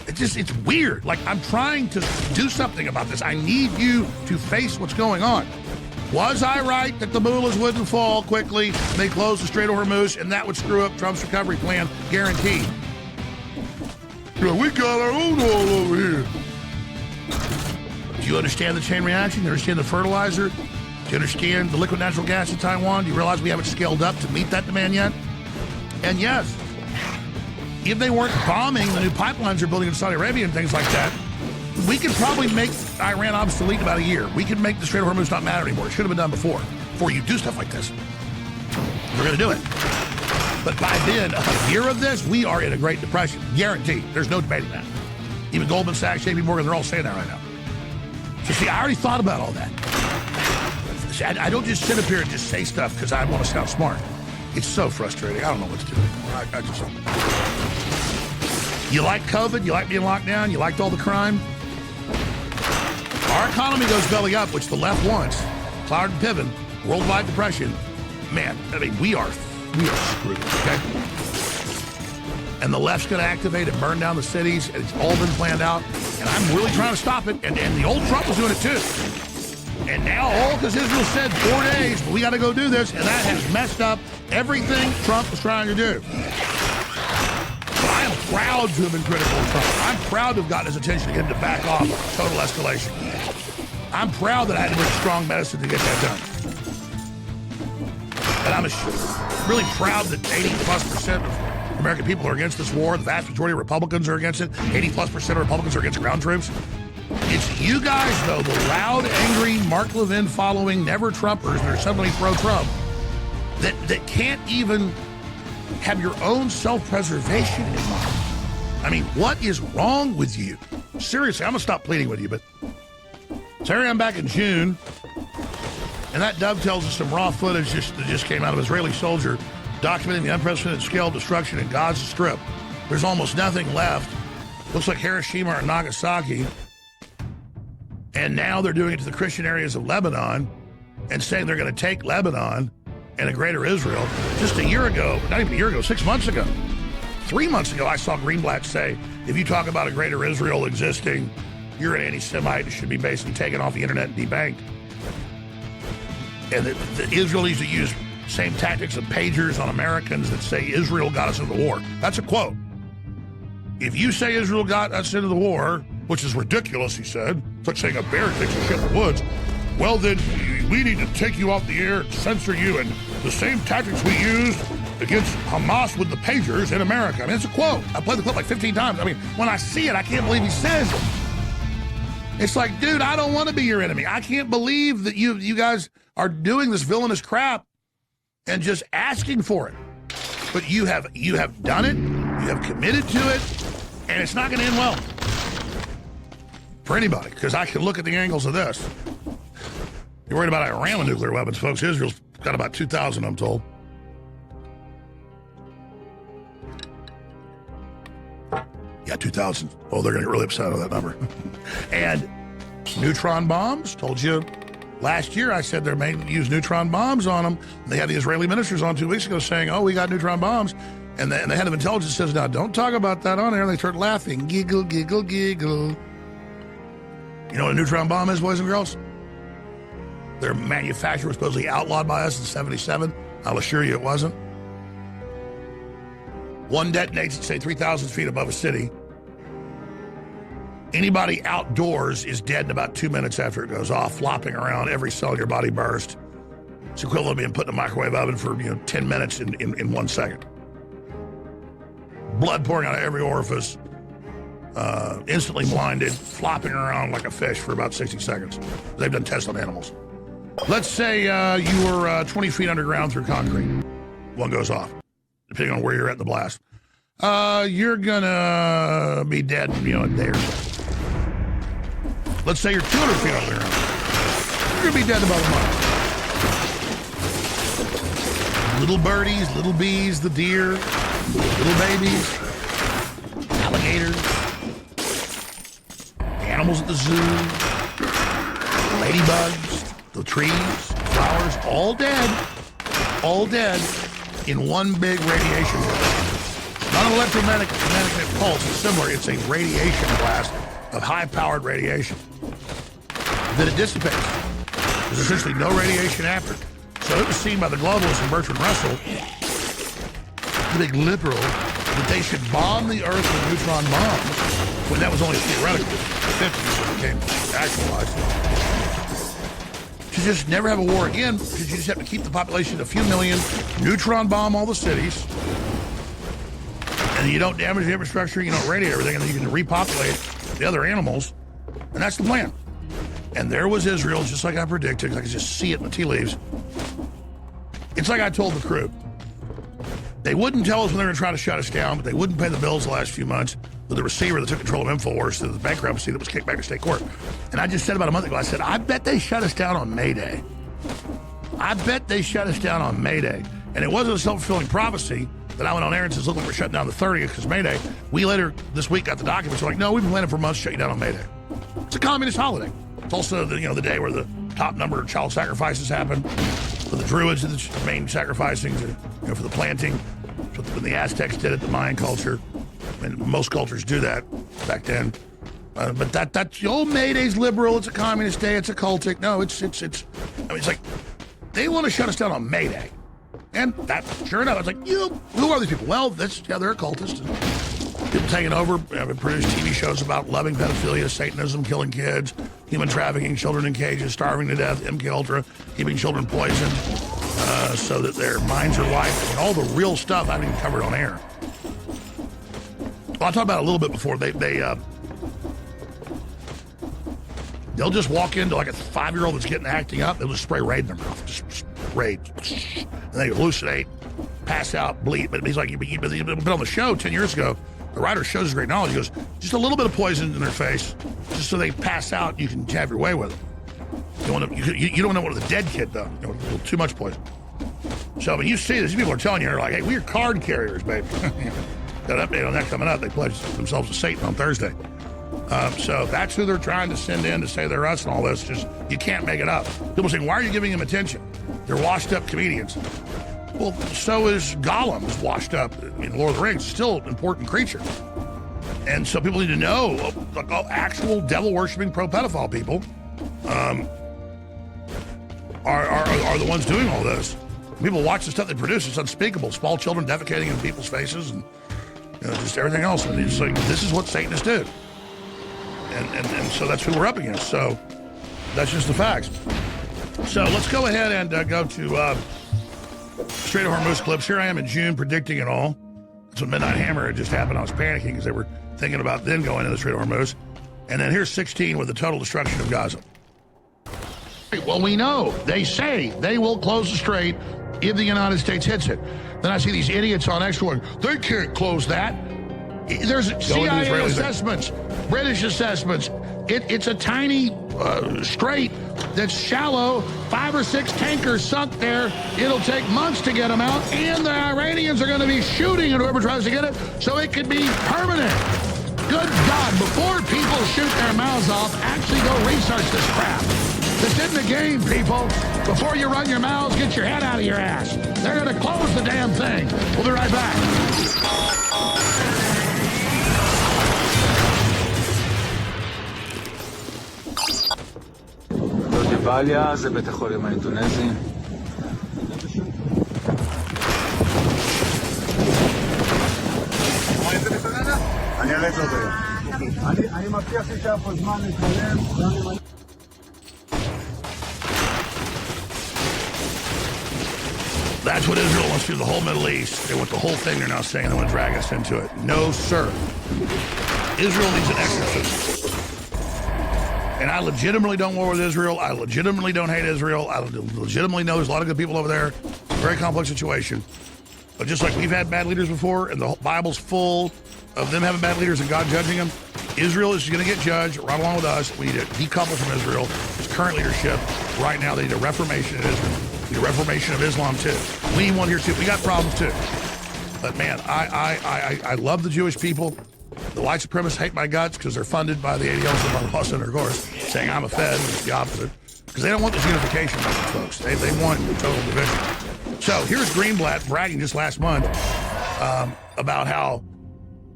It's weird. Like, I'm trying to do something about this. I need you to face what's going on. Was I right that the mullahs wouldn't fall quickly? They closed the Strait of Hormuz, and that would screw up Trump's recovery plan, guaranteed. We got our own oil over here. Do you understand the chain reaction? Do you understand the fertilizer? Do you understand the liquid natural gas in Taiwan? Do you realize we haven't scaled up to meet that demand yet? And yes, if they weren't bombing the new pipelines they're building in Saudi Arabia and things like that, we could probably make Iran obsolete in about a year. We could make the Strait of Hormuz not matter anymore. It should have been done before you do stuff like this. We're going to do it. But by then, a year of this, we are in a Great Depression. Guaranteed. There's no debating that. Even Goldman Sachs, JP Morgan, they're all saying that right now. So see, I already thought about all that. See, I don't just sit up here and just say stuff because I want to sound smart. It's so frustrating. I don't know what to do anymore. I just don't. You like COVID? You like being locked down? You liked all the crime? Our economy goes belly up, which the left wants. Cloud and Piven, worldwide depression. Man, I mean, we are screwed, okay? And the left's going to activate and burn down the cities, and it's all been planned out. And I'm really trying to stop it, and the old Trump was doing it too. And now all because Israel said 4 days, but we got to go do this, and that has messed up everything Trump was trying to do. But I am proud to have been critical of Trump. I'm proud to have gotten his attention to get him to back off total escalation. I'm proud that I had to bring strong medicine to get that done. And I'm really proud that 80+% of American people are against this war. The vast majority of Republicans are against it. 80+% of Republicans are against ground troops. It's you guys, though, the loud, angry, Mark Levin following never-Trumpers that are suddenly pro-Trump, that can't even have your own self-preservation in mind. I mean, what is wrong with you? Seriously, I'm going to stop pleading with you, but so here I am back in June, and that dovetails with some raw footage that just came out of Israeli soldier documenting the unprecedented scale of destruction in Gaza Strip. There's almost nothing left. Looks like Hiroshima or Nagasaki. And now they're doing it to the Christian areas of Lebanon and saying they're going to take Lebanon and a greater Israel. Just a year ago, not even a year ago, 6 months ago, 3 months ago, I saw Greenblatt say, if you talk about a greater Israel existing, you're an anti-Semite. It should be basically taken off the internet and debanked. And the Israelis that use same tactics of pagers on Americans that say Israel got us into the war. That's a quote. If you say Israel got us into the war, which is ridiculous, he said, it's like saying a bear takes a shit in the woods, well then we need to take you off the air and censor you, and the same tactics we used against Hamas with the pagers in America. I mean, it's a quote. I played the clip like 15 times. I mean, when I see it, I can't believe he says it. It's like, dude, I don't want to be your enemy. I can't believe that you guys are doing this villainous crap and just asking for it. But you have done it, you have committed to it, and it's not going to end well for anybody, because I can look at the angles of this. You're worried about Iran with nuclear weapons, folks. Israel's got about 2,000, I'm told. Yeah, 2,000. Oh, they're going to get really upset on that number. And neutron bombs, told you last year, I said they may use neutron bombs on them. And they had the Israeli ministers on 2 weeks ago saying, oh, we got neutron bombs. And the head of intelligence says, now, don't talk about that on air. And they start laughing. Giggle, giggle, giggle. You know what a neutron bomb is, boys and girls? Their manufacture was supposedly outlawed by us in 1977. I'll assure you it wasn't. One detonates at, say, 3,000 feet above a city. Anybody outdoors is dead in about 2 minutes after it goes off, flopping around, every cell in your body burst. It's equivalent to being put in a microwave oven for 10 minutes in 1 second. Blood pouring out of every orifice, instantly blinded, flopping around like a fish for about 60 seconds. They've done tests on animals. Let's say you were 20 feet underground through concrete. One goes off, depending on where you're at in the blast. You're gonna be dead, in a day or so. Let's say you're 200 feet underground. You're gonna be dead in about a month. Little birdies, little bees, the deer, little babies, alligators, animals at the zoo, ladybugs, the trees, flowers, all dead in one big radiation blast. Not an electromagnetic pulse, it's similar. It's a radiation blast of high-powered radiation. Then it dissipates. There's essentially no radiation after. So it was seen by the globalists and Bertrand Russell, the big liberal, that they should bomb the Earth with neutron bombs when that was only theoretical. The 50s when it became actualized. To just never have a war again because you just have to keep the population a few million, neutron bomb all the cities, and you don't damage the infrastructure, you don't radiate everything, and then you can repopulate the other animals, and that's the plan. And there was Israel, just like I predicted, because I could just see it in the tea leaves. It's like I told the crew. They wouldn't tell us when they were going to try to shut us down, but they wouldn't pay the bills the last few months with the receiver that took control of InfoWars to the bankruptcy that was kicked back to state court. And I just said about a month ago, I said, I bet they shut us down on May Day. I bet they shut us down on May Day. And it wasn't a self-fulfilling prophecy that I went on air and says, look, we're shutting down the 30th because May Day. We later this week got the documents. We're like, no, we've been planning for months to shut you down on May Day. It's a communist holiday. It's also the day where the top number of child sacrifices happen. For the Druids, the main sacrificing for the planting. When the Aztecs did it, the Mayan culture. And most cultures do that back then. But that's the old May Day's liberal. It's a communist day. It's a cultic. No, it's it's like they want to shut us down on May Day. And that, sure enough, I was like, who are these people? Well, they're occultists. People taking over, produced TV shows about loving pedophilia, Satanism, killing kids, human trafficking, children in cages, starving to death, MK Ultra, keeping children poisoned, so that their minds are wiped, and all the real stuff I haven't even covered on air. Well, I'll talk about it a little bit before they'll just walk into like a 5-year-old that's acting up, they'll just spray Raid in their mouth, just Raid, and they hallucinate, pass out, bleed. But he's like, you've been on the show 10 years ago. The writer shows his great knowledge. He goes, just a little bit of poison in their face, just so they pass out. You can have your way with them. You don't know what the dead kid does. A little too much poison. So, but you see this. People are telling you, they're like, hey, we're card carriers, baby. Got an update on that coming up. They pledged themselves to Satan on Thursday. So that's who they're trying to send in to say they're us and all this. Just, you can't make it up. People saying, why are you giving them attention? They're washed up comedians. Well, so is Gollum, is washed up in Lord of the Rings, still an important creature. And so people need to know, like actual devil-worshipping pro-pedophile people are the ones doing all this. People watch the stuff they produce, it's unspeakable. Small children defecating in people's faces and just everything else. And it's like, this is what Satanists do. And so that's who we're up against. So that's just the facts. So let's go ahead and go to Strait of Hormuz clips. Here I am in June predicting it all. That's when Midnight Hammer had just happened. I was panicking because they were thinking about then going into the Strait of Hormuz. And then here's 16 with the total destruction of Gaza. Well, we know. They say they will close the strait if the United States hits it. Then I see these idiots on X going, they can't close that. There's CIA assessments, British assessments. It's a tiny strait that's shallow. 5 or 6 tankers sunk there. It'll take months to get them out, and the Iranians are going to be shooting at whoever tries to get it, so it could be permanent. Good God, before people shoot their mouths off, actually go research this crap. This isn't a game, people. Before you run your mouths, get your head out of your ass. They're going to close the damn thing. We'll be right back. ג'באליה זה בית החולים האינדונזי. אני אעלה את זה עוד היום. אני מבטיח שישאר פה זמן להתקדם. That's what Israel wants to do, the whole Middle East. They want the whole thing. They're now saying they want to drag us into it. No, sir. Israel needs an exorcism. And I legitimately don't war with Israel. I legitimately don't hate Israel. I legitimately know there's a lot of good people over there. It's a very complex situation. But just like we've had bad leaders before, and the Bible's full of them having bad leaders and God judging them, Israel is going to get judged right along with us. We need to decouple from Israel. Its current leadership. Right now, they need a reformation in Israel. We need a reformation of Islam, too. We need one here, too. We got problems, too. But, man, I love the Jewish people. The white supremacists hate my guts because they're funded by the ADLs and by Law Center, of course, saying I'm a Fed, and it's the opposite. Because they don't want this unification, folks. They want total division. So here's Greenblatt bragging just last month about how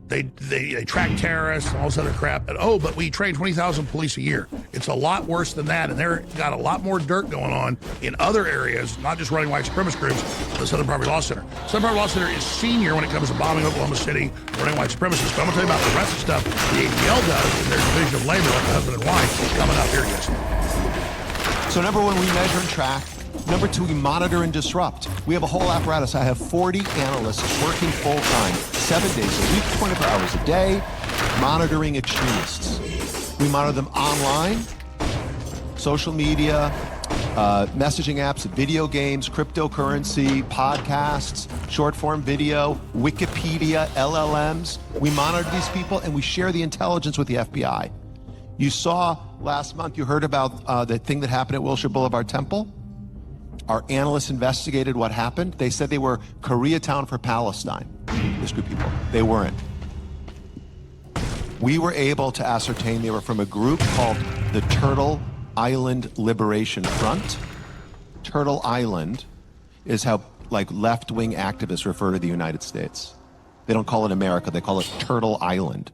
they track terrorists and all this other crap. And, but we train 20,000 police a year. It's a lot worse than that. And they're got a lot more dirt going on in other areas, not just running white supremacist groups, the Southern Poverty Law Center. Southern Poverty Law Center is senior when it comes to bombing Oklahoma City, running white supremacists. But I'm going to tell you about the rest of the stuff the ADL does in their division of labor, like the husband and wife, coming up here, yes. So number one, we measure and track. Number two, we monitor and disrupt. We have a whole apparatus. I have 40 analysts working full-time, 7 days a week, 24 hours a day, monitoring extremists. We monitor them online, social media, messaging apps, video games, cryptocurrency, podcasts, short-form video, Wikipedia, LLMs. We monitor these people, and we share the intelligence with the FBI. You saw last month, you heard about the thing that happened at Wilshire Boulevard Temple. Our analysts investigated what happened. They said they were Koreatown for Palestine, this group of people. They weren't. We were able to ascertain they were from a group called the Turtle Island Liberation Front. Turtle Island is how left-wing activists refer to the United States. They don't call it America, they call it Turtle Island.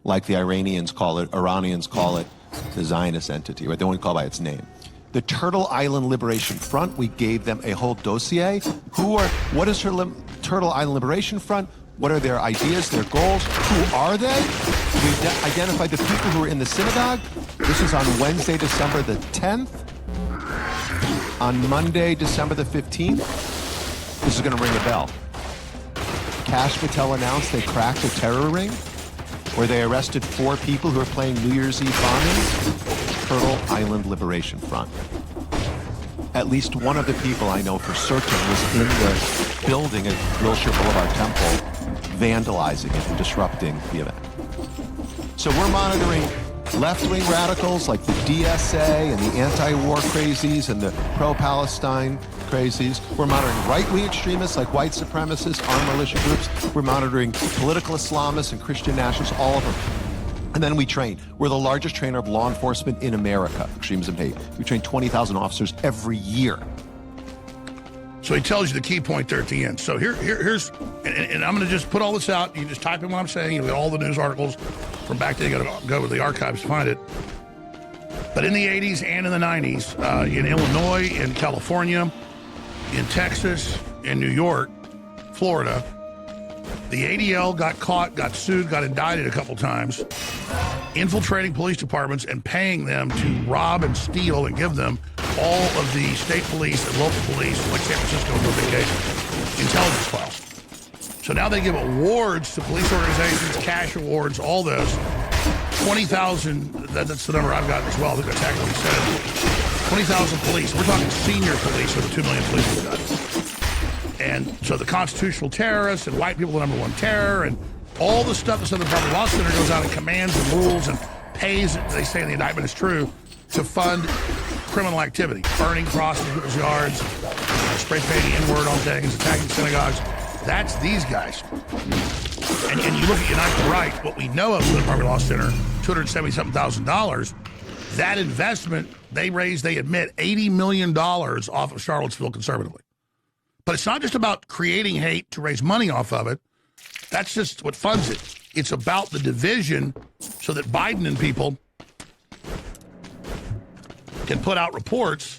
Like the Iranians call it the Zionist entity, right? They won't call it by its name. The Turtle Island Liberation Front, we gave them a whole dossier. What is Turtle Island Liberation Front? What are their ideas, their goals? Who are they? We identified the people who were in the synagogue. This is on Wednesday, December the 10th. On Monday, December the 15th. This is going to ring a bell. Kash Patel announced they cracked a terror ring where they arrested 4 people who were playing New Year's Eve bombings. Turtle Island Liberation Front. At least one of the people I know for certain was in the building at Wilshire Boulevard Temple, vandalizing it and disrupting the event. So we're monitoring left-wing radicals like the DSA and the anti-war crazies and the pro-Palestine crazies. We're monitoring right-wing extremists like white supremacists, armed militia groups. We're monitoring political Islamists and Christian nationalists, all of them. And then we train. We're the largest trainer of law enforcement in America, extremism hate. We train 20,000 officers every year. So he tells you the key point there at the end. So here's, and I'm going to just put all this out. You can just type in what I'm saying. You'll get all the news articles from back then. You got to go to the archives to find it. But in the 80s and in the 90s, in Illinois, in California, in Texas, in New York, Florida, the ADL got caught, got sued, got indicted a couple times, infiltrating police departments and paying them to rob and steal and give them all of the state police and local police, like San Francisco for vacation, intelligence files. So now they give awards to police organizations, cash awards, all those. 20,000, that's the number I've gotten as well. I think that's actually what he said. 20,000 police. We're talking senior police with the 2 million police we've got. And so the constitutional terrorists and white people, the number one terror, and all the stuff the Southern Poverty Law Center goes out and commands and rules and pays, they say in the indictment is true, to fund criminal activity, burning crosses in people's yards, spray painting N-word on things, attacking synagogues. That's these guys. And you look at Unite the Right, what we know of the Poverty Law Center, $270-something thousand. That investment, they admit, $80 million off of Charlottesville conservatively. But it's not just about creating hate to raise money off of it. That's just what funds it. It's about the division so that Biden and people can put out reports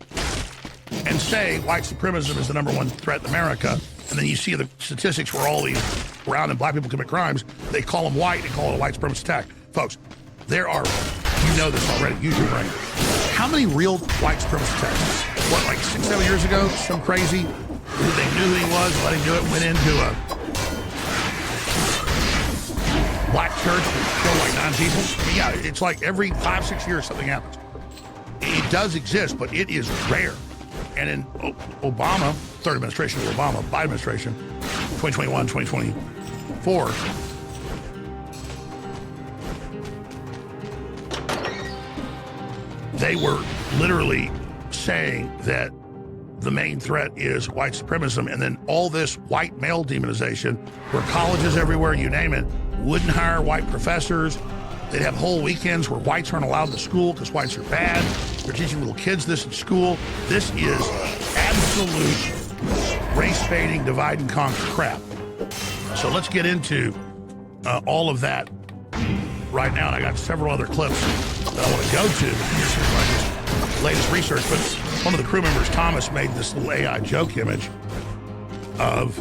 and say white supremacism is the number one threat in America. And then you see the statistics where all these brown and black people commit crimes. They call them white and call it a white supremacist attack. Folks, there are, you know this already, use your brain. How many real white supremacist attacks? What, like 6-7 years ago? Some crazy... They knew who he was, let him do it, went into a black church that killed like 9 people. I mean, yeah, it's like every 5-6 years something happens. it does exist, but it is rare. And in Obama, third administration of Obama, Biden administration, 2021, 2024, they were literally saying that the main threat is white supremacism, and then all this white male demonization, where colleges everywhere, you name it, wouldn't hire white professors. They'd have whole weekends where whites aren't allowed to school because whites are bad. They're teaching little kids this in school. This is absolute race-baiting, divide and conquer crap. So let's get into all of that right now, and I got several other clips that I want to go to. Here's my latest research, but one of the crew members, Thomas, made this little AI joke image of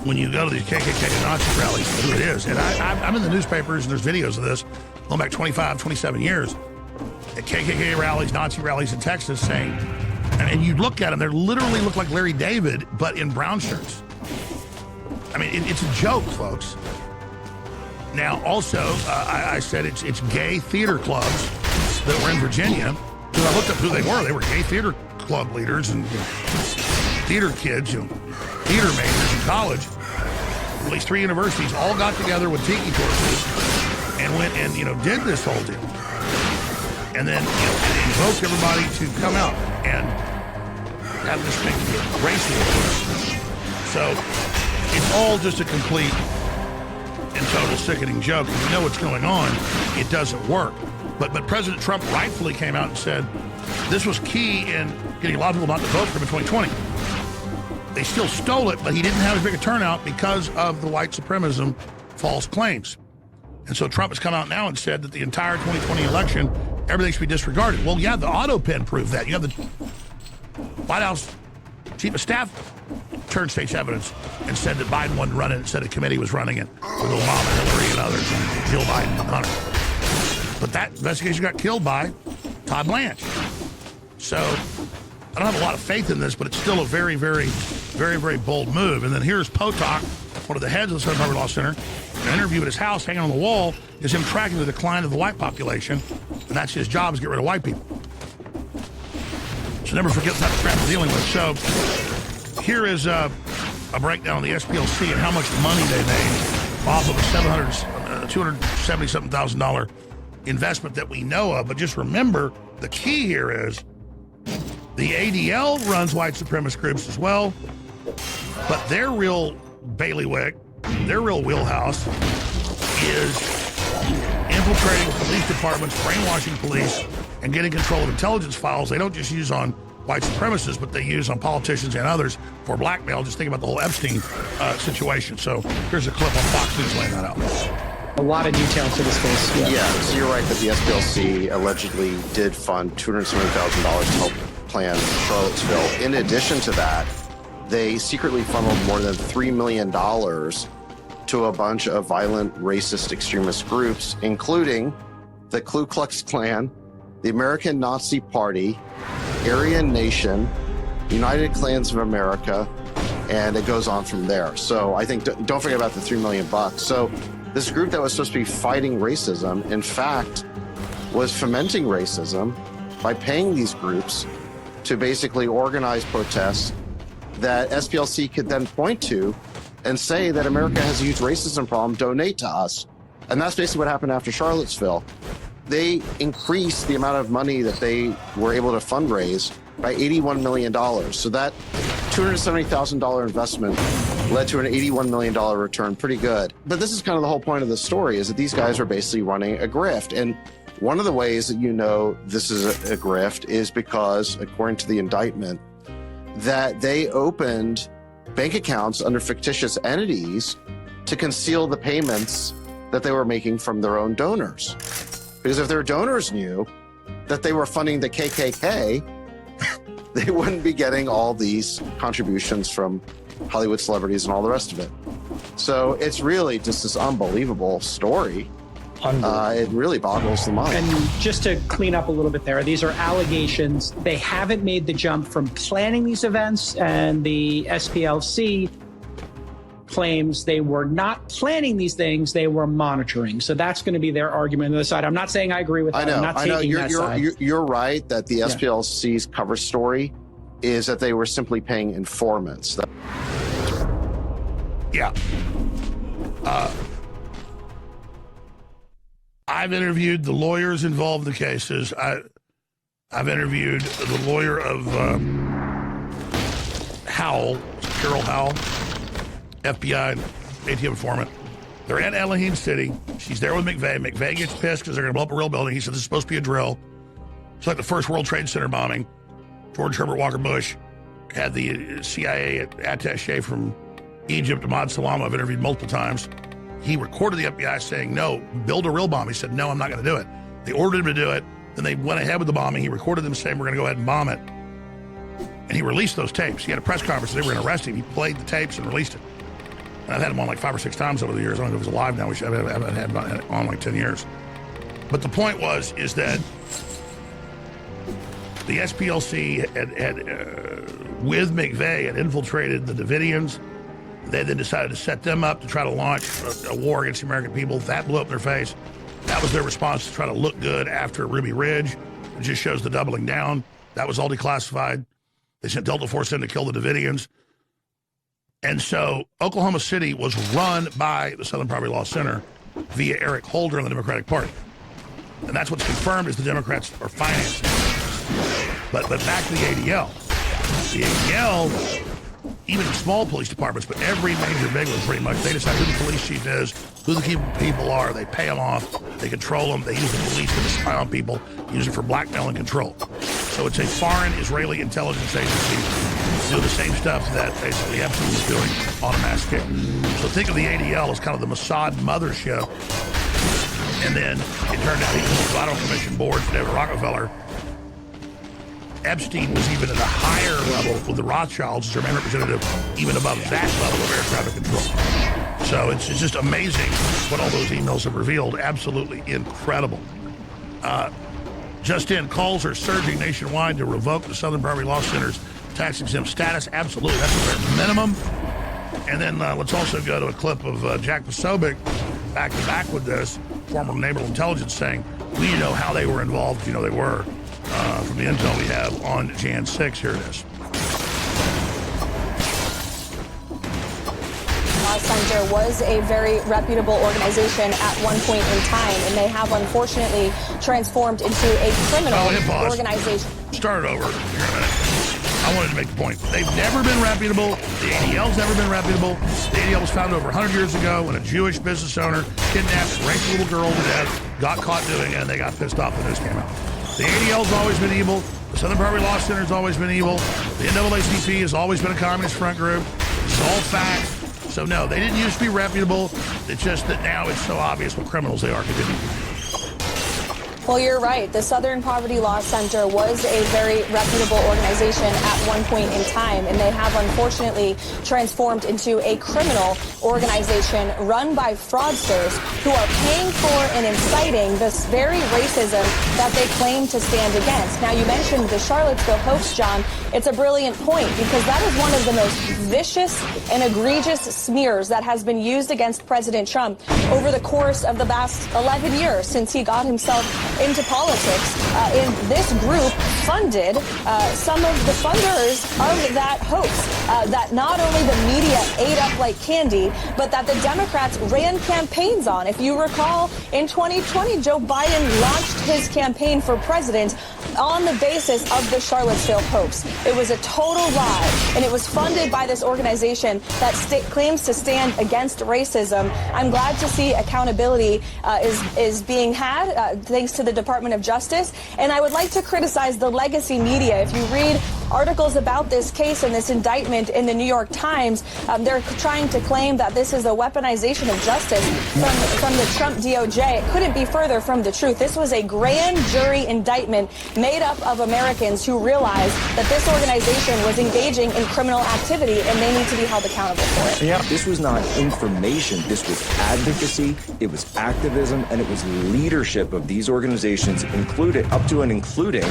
when you go to these KKK and Nazi rallies, who it is. And I'm in the newspapers, and there's videos of this going back 25, 27 years at KKK rallies, Nazi rallies in Texas, saying, and you look at them, they literally look like Larry David, but in brown shirts. I mean, it's a joke, folks. Now, also, I said it's gay theater clubs that were in Virginia. Because I looked up who they were. They were gay theater club leaders and theater kids, theater majors in college. At least 3 universities all got together with tiki torches and went and, did this whole deal. And then, invoked everybody to come out and have this big race war. So it's all just a complete and total sickening joke. If you know what's going on, it doesn't work. But President Trump rightfully came out and said this was key in getting a lot of people not to vote for him in 2020. They still stole it, but he didn't have as big a turnout because of the white supremacism false claims. And so Trump has come out now and said that the entire 2020 election, everything should be disregarded. Well, yeah, the auto pen proved that. You have the White House Chief of Staff turned state's evidence and said that Biden wasn't running it, said a committee was running it with Obama, Hillary, and others, and Jill Biden and Hunter. But that investigation got killed by Todd Blanche. So I don't have a lot of faith in this, but it's still a very, very, very, very bold move. And then here's Potok, one of the heads of the Southern Poverty Law Center. An interview at his house hanging on the wall is him tracking the decline of the white population, and that's his job, is get rid of white people. So never forget what type of crap we're dealing with. So here is a breakdown of the SPLC and how much money they made off of a $270,000 investment that we know of. But just remember, the key here is the ADL runs white supremacist groups as well, but their real bailiwick, their real wheelhouse is infiltrating police departments, brainwashing police, and getting control of intelligence files they don't just use on white supremacists, but they use on politicians and others for blackmail. Just think about the whole Epstein situation. So here's a clip on Fox News laying that out. A lot of detail to this case. Yeah, so you're right that the SPLC allegedly did fund $270,000 to help plan Charlottesville. In addition to that, they secretly funneled more than $3 million to a bunch of violent, racist, extremist groups, including the Ku Klux Klan, the American Nazi Party, Aryan Nation, United Klans of America, and it goes on from there. So I think, don't forget about the $3 million. So this group that was supposed to be fighting racism, in fact, was fomenting racism by paying these groups to basically organize protests that SPLC could then point to and say that America has a huge racism problem, donate to us. And that's basically what happened after Charlottesville. They increased the amount of money that they were able to fundraise by $81 million. So that $270,000 investment led to an $81 million return. Pretty good. But this is kind of the whole point of the story, is that these guys are basically running a grift. And one of the ways that you know this is a grift is because, according to the indictment, that they opened bank accounts under fictitious entities to conceal the payments that they were making from their own donors. Because if their donors knew that they were funding the KKK, they wouldn't be getting all these contributions from Hollywood celebrities and all the rest of it. So it's really just this unbelievable story. It really boggles the mind. And just to clean up a little bit there, these are allegations. They haven't made the jump from planning these events, and the SPLC claims they were not planning these things, they were monitoring. So that's going to be their argument on the other side. I'm not saying I agree with that. I'm not taking that side. You're right that the SPLC's cover story is that they were simply paying informants. Yeah. I've interviewed the lawyers involved in the cases. I've interviewed the lawyer of Howell, Carol Howell, FBI ATM informant. They're at Elohim City. She's there with McVeigh. McVeigh gets pissed because they're going to blow up a real building. He said this is supposed to be a drill. It's like the first World Trade Center bombing. George Herbert Walker Bush had the CIA attaché from Egypt, Ahmad Salam, I've interviewed multiple times. He recorded the FBI saying, no, build a real bomb. He said, no, I'm not going to do it. They ordered him to do it. Then they went ahead with the bombing. He recorded them saying, we're going to go ahead and bomb it. And he released those tapes. He had a press conference. They were going to arrest him. He played the tapes and released it. And I've had him on like 5 or 6 times over the years. I don't know if he's alive now. I haven't had him on like 10 years. But the point is that the SPLC had with McVeigh, had infiltrated the Davidians. They then decided to set them up to try to launch a war against the American people. That blew up in their face. That was their response to try to look good after Ruby Ridge. It just shows the doubling down. That was all declassified. They sent Delta Force in to kill the Davidians. And so Oklahoma City was run by the Southern Poverty Law Center via Eric Holder and the Democratic Party. And that's what's confirmed is the Democrats are financing. But back to the ADL. The ADL, even small police departments, but every major big one pretty much, they decide who the police chief is, who the people are, they pay them off, they control them, they use the police to spy on people, use it for blackmail and control. So it's a foreign Israeli intelligence agency doing the same stuff that basically Epstein was doing on a mass scale. So think of the ADL as kind of the Mossad mothership. And then it turned out he was on the Lotto Commission board for David Rockefeller. Epstein was even at a higher level with the Rothschilds as their main representative, even above that level of air traffic control. So it's just amazing what all those emails have revealed. Absolutely incredible. Just in, calls are surging nationwide to revoke the Southern Poverty Law Center's tax-exempt status. Absolutely, that's the bare minimum. And then let's also go to a clip of Jack Posobiec back-to-back with this, former Naval Intelligence, saying, we know how they were involved, they were. From the intel we have on Jan 6, here it is. Law Center was a very reputable organization at one point in time, and they have unfortunately transformed into a criminal organization. Start over here in a minute. I wanted to make the point. They've never been reputable. The ADL's never been reputable. The ADL was founded over 100 years ago when a Jewish business owner kidnapped and raped a little girl to death, got caught doing it, and they got pissed off the news came out. The ADL's always been evil. The Southern Poverty Law Center's always been evil. The NAACP has always been a communist front group. It's all facts. So no, they didn't used to be reputable. It's just that now it's so obvious what criminals they are. Continue. Well, you're right. The Southern Poverty Law Center was a very reputable organization at one point in time, and they have unfortunately transformed into a criminal organization run by fraudsters who are paying for and inciting this very racism that they claim to stand against. Now, you mentioned the Charlottesville hoax, John. It's a brilliant point because that is one of the most vicious and egregious smears that has been used against President Trump over the course of the past 11 years since he got himself into politics. And this group funded some of the funders of that hoax that not only the media ate up like candy, but that the Democrats ran campaigns on. If you recall, in 2020, Joe Biden launched his campaign for president on the basis of the Charlottesville hoax. It was a total lie, and it was funded by this organization that claims to stand against racism. I'm glad to see accountability is being had thanks to the Department of Justice, and I would like to criticize the legacy media. If you read articles about this case and this indictment in the New York Times, they're trying to claim that this is a weaponization of justice from the Trump DOJ. It couldn't be further from the truth. This was a grand jury indictment made up of Americans who realized that this organization was engaging in criminal activity and they need to be held accountable for it. Yeah. This was not information. This was advocacy, it was activism, and it was leadership of these organizations, included up to and including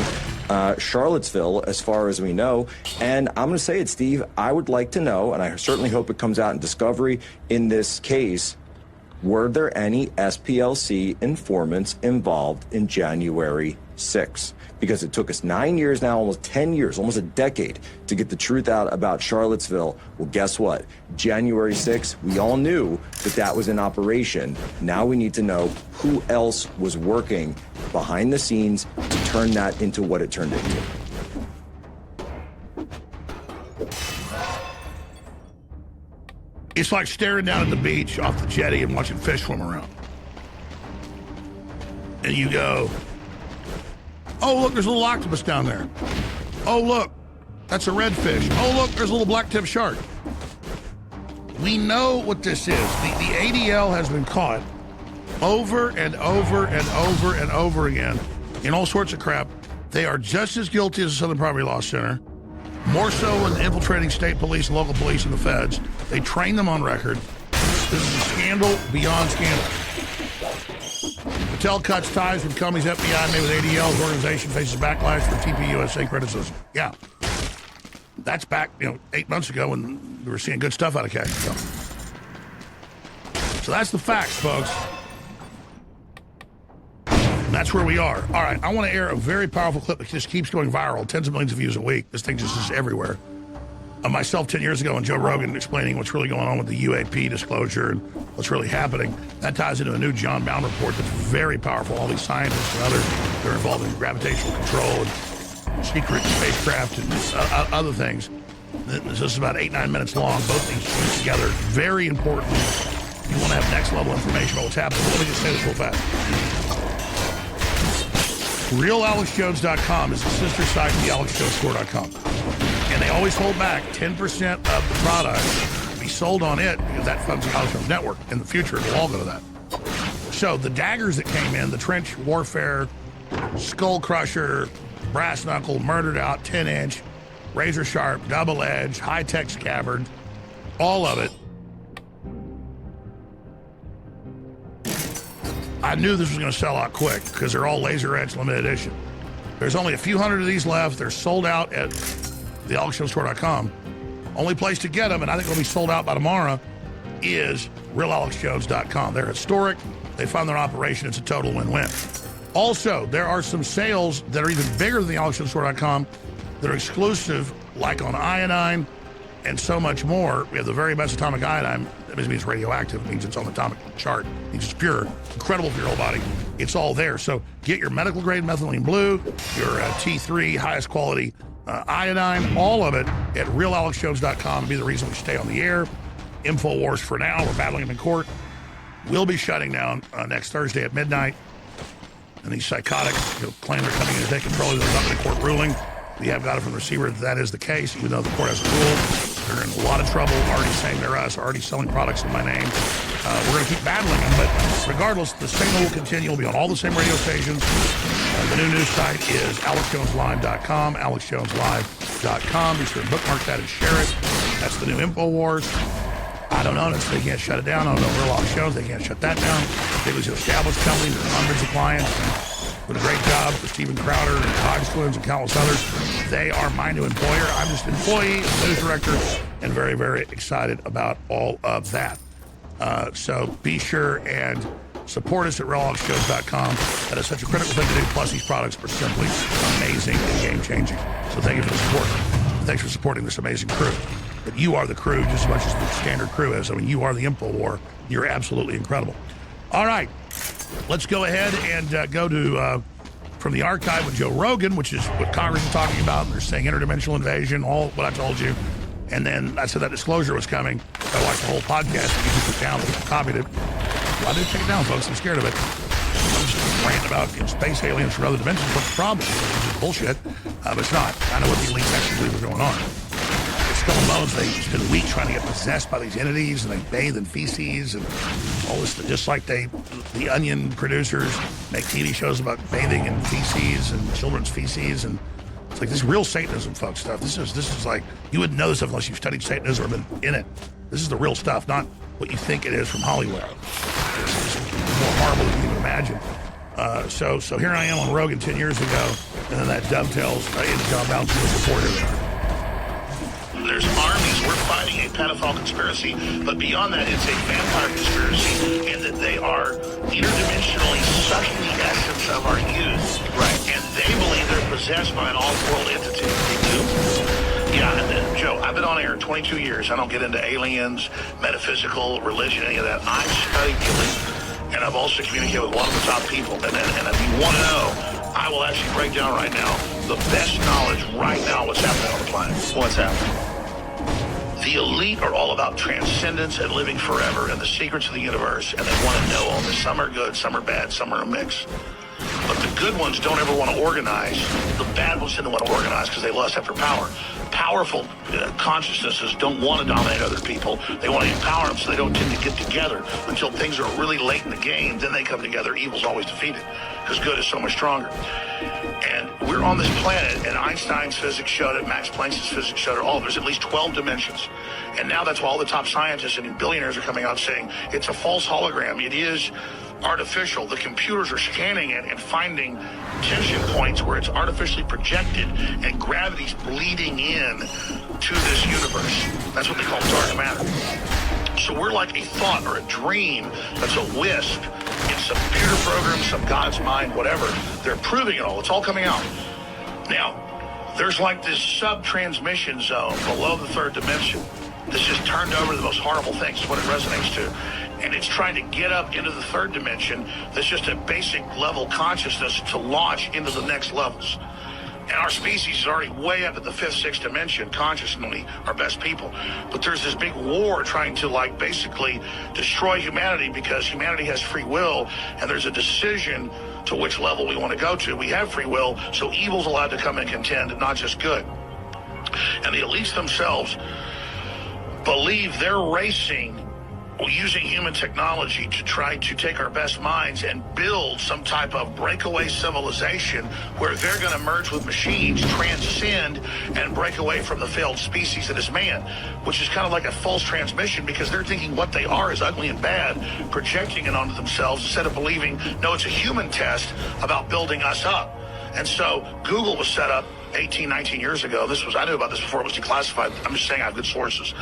Charlottesville, as far as we know. And I'm going to say it, Steve, I would like to know, and I certainly hope it comes out in discovery in this case, were there any SPLC informants involved in January 6th? Because it took us 9 years now, almost 10 years, almost a decade to get the truth out about Charlottesville. Well, guess what? January 6th, we all knew that was in operation. Now we need to know who else was working behind the scenes to turn that into what it turned into. It's like staring down at the beach off the jetty and watching fish swim around. And you go, oh, look, there's a little octopus down there. Oh, look, that's a redfish. Oh, look, there's a little black-tip shark. We know what this is. The ADL has been caught over and over and over and over again in all sorts of crap. They are just as guilty as the Southern Poverty Law Center, more so in infiltrating state police and local police and the feds. They train them on record. This is a scandal beyond scandal. Patel cuts ties with Comey's FBI, made with ADL's organization faces backlash for TPUSA criticism. Yeah. That's back, 8 months ago when we were seeing good stuff out of Cash. So that's the facts, folks. And that's where we are. All right, I want to air a very powerful clip that just keeps going viral, tens of millions of views a week. This thing just is everywhere. Myself 10 years ago and Joe Rogan explaining what's really going on with the UAP disclosure and what's really happening. That ties into a new John Bound report that's very powerful. All these scientists and others that are involved in gravitational control and secret spacecraft and other things. This is about 8-9 minutes long. Both these things together, very important. You want to have next level information about what's happening. Let me just say this real fast. RealAlexJones.com is the sister site to theAlexJonesStore.com. And they always hold back 10% of the product to be sold on it because that funds the Alex Jones Network. In the future, it'll all go to that. So the daggers that came in, the trench warfare, skull crusher, brass knuckle, murdered out, 10-inch, razor sharp, double edge, high-tech scabbard, all of it. I knew this was going to sell out quick because they're all laser etched limited edition. There's only a few hundred of these left. They're sold out at theAlexJonesStore.com. Only place to get them, and I think they'll be sold out by tomorrow, is RealAlexJones.com. They're historic. They fund their operation. It's a total win-win. Also, there are some sales that are even bigger than theAlexJonesStore.com that are exclusive, like on iodine and so much more. We have the very best atomic iodine. That means it's radioactive. It means it's on the atomic chart. It means it's pure, incredible for your whole body. It's all there. So get your medical-grade methylene blue, your T3 highest quality iodine, all of it at RealAlexJones.com. Be the reason we stay on the air. InfoWars for now. We're battling them in court. We'll be shutting down next Thursday at midnight. And these psychotics claim they're coming in to take control of the Republican court ruling. We have got it from the receiver that is the case, even though the court hasn't ruled. They're in a lot of trouble, already saying they're us, already selling products in my name. We're going to keep battling them, but regardless, the signal will continue. We'll be on all the same radio stations. The new news site is AlexJonesLive.com, AlexJonesLive.com. Be sure to bookmark that and share it. That's the new InfoWars. I don't know. They can't shut it down. I don't know. Real Alex Jones, they can't shut that down. It was an established company with hundreds of clients. Did a great job for Steven Crowder and Hodge Twins and countless others. They are my new employer. I'm just an employee, news director, and very, very excited about all of that. So be sure and support us at RealAlexJones.com. That is such a critical thing to do. Plus, these products are simply amazing and game-changing. So thank you for the support. Thanks for supporting this amazing crew. But you are the crew just as much as the standard crew is. I mean, you are the InfoWar. You're absolutely incredible. All right. Let's go ahead and go to from the archive with Joe Rogan, which is what Congress is talking about. They're saying interdimensional invasion, all what I told you. And then I said that disclosure was coming. I watched the whole podcast. You took it down, but copied it. Well, I didn't take it down, folks. I'm scared of it. I'm just ranting about space aliens from other dimensions. What's the problem? It's just bullshit. But it's not. I know what the elites actually believe is going on. Skull and Bones, they spend weeks trying to get possessed by these entities, and they bathe in feces and all this, just like the Onion producers make TV shows about bathing in feces and children's feces, and it's like this real Satanism, folks, stuff. This is like, you wouldn't know this stuff unless you've studied Satanism or been in it. This is the real stuff, not what you think it is from Hollywood. It's more horrible than you can imagine. So here I am on Rogan 10 years ago, and then that dovetails into John Bounce's report. There's armies. We're fighting a pedophile conspiracy, but beyond that, it's a vampire conspiracy in that they are interdimensionally sucking the essence of our youth. Right. And they believe they're possessed by an all-world entity. They do. Yeah, and then, Joe, I've been on air 22 years. I don't get into aliens, metaphysical, religion, any of that. I study belief, and I've also communicated with a lot of the top people. And if you want to know, I will actually break down right now the best knowledge right now what's happening on the planet. What's happening? The elite are all about transcendence and living forever and the secrets of the universe, and they want to know all this. Some are good, some are bad, some are a mix. But the good ones don't ever want to organize. The bad ones tend to want to organize because they lust after power. Powerful consciousnesses don't want to dominate other people. They want to empower them, so they don't tend to get together until things are really late in the game. Then they come together. Evil's always defeated because good is so much stronger. And we're on this planet, and Einstein's physics showed it, Max Planck's physics showed it, there's at least 12 dimensions. And now that's why all the top scientists and billionaires are coming out saying it's a false hologram. It is artificial. The computers are scanning it and finding tension points where it's artificially projected and gravity's bleeding in to this universe. That's what they call dark matter. So we're like a thought or a dream that's a wisp in some computer program, some God's mind, whatever. They're proving it all. It's all coming out. Now, there's like this sub-transmission zone below the third dimension that's just turned over to the most horrible things. It's what it resonates to. And it's trying to get up into the third dimension that's just a basic level consciousness to launch into the next levels. And our species is already way up at the fifth, sixth dimension, consciously, our best people. But there's this big war trying to, like, basically destroy humanity because humanity has free will, and there's a decision to which level we want to go to. We have free will, so evil's allowed to come and contend, not just good. And the elites themselves believe they're racing using human technology to try to take our best minds and build some type of breakaway civilization where they're going to merge with machines, transcend, and break away from the failed species that is man, which is kind of like a false transmission because they're thinking what they are is ugly and bad, projecting it onto themselves instead of believing, no, it's a human test about building us up. And so Google was set up 18, 19 years ago. I knew about this before it was declassified. I'm just saying I have good sources.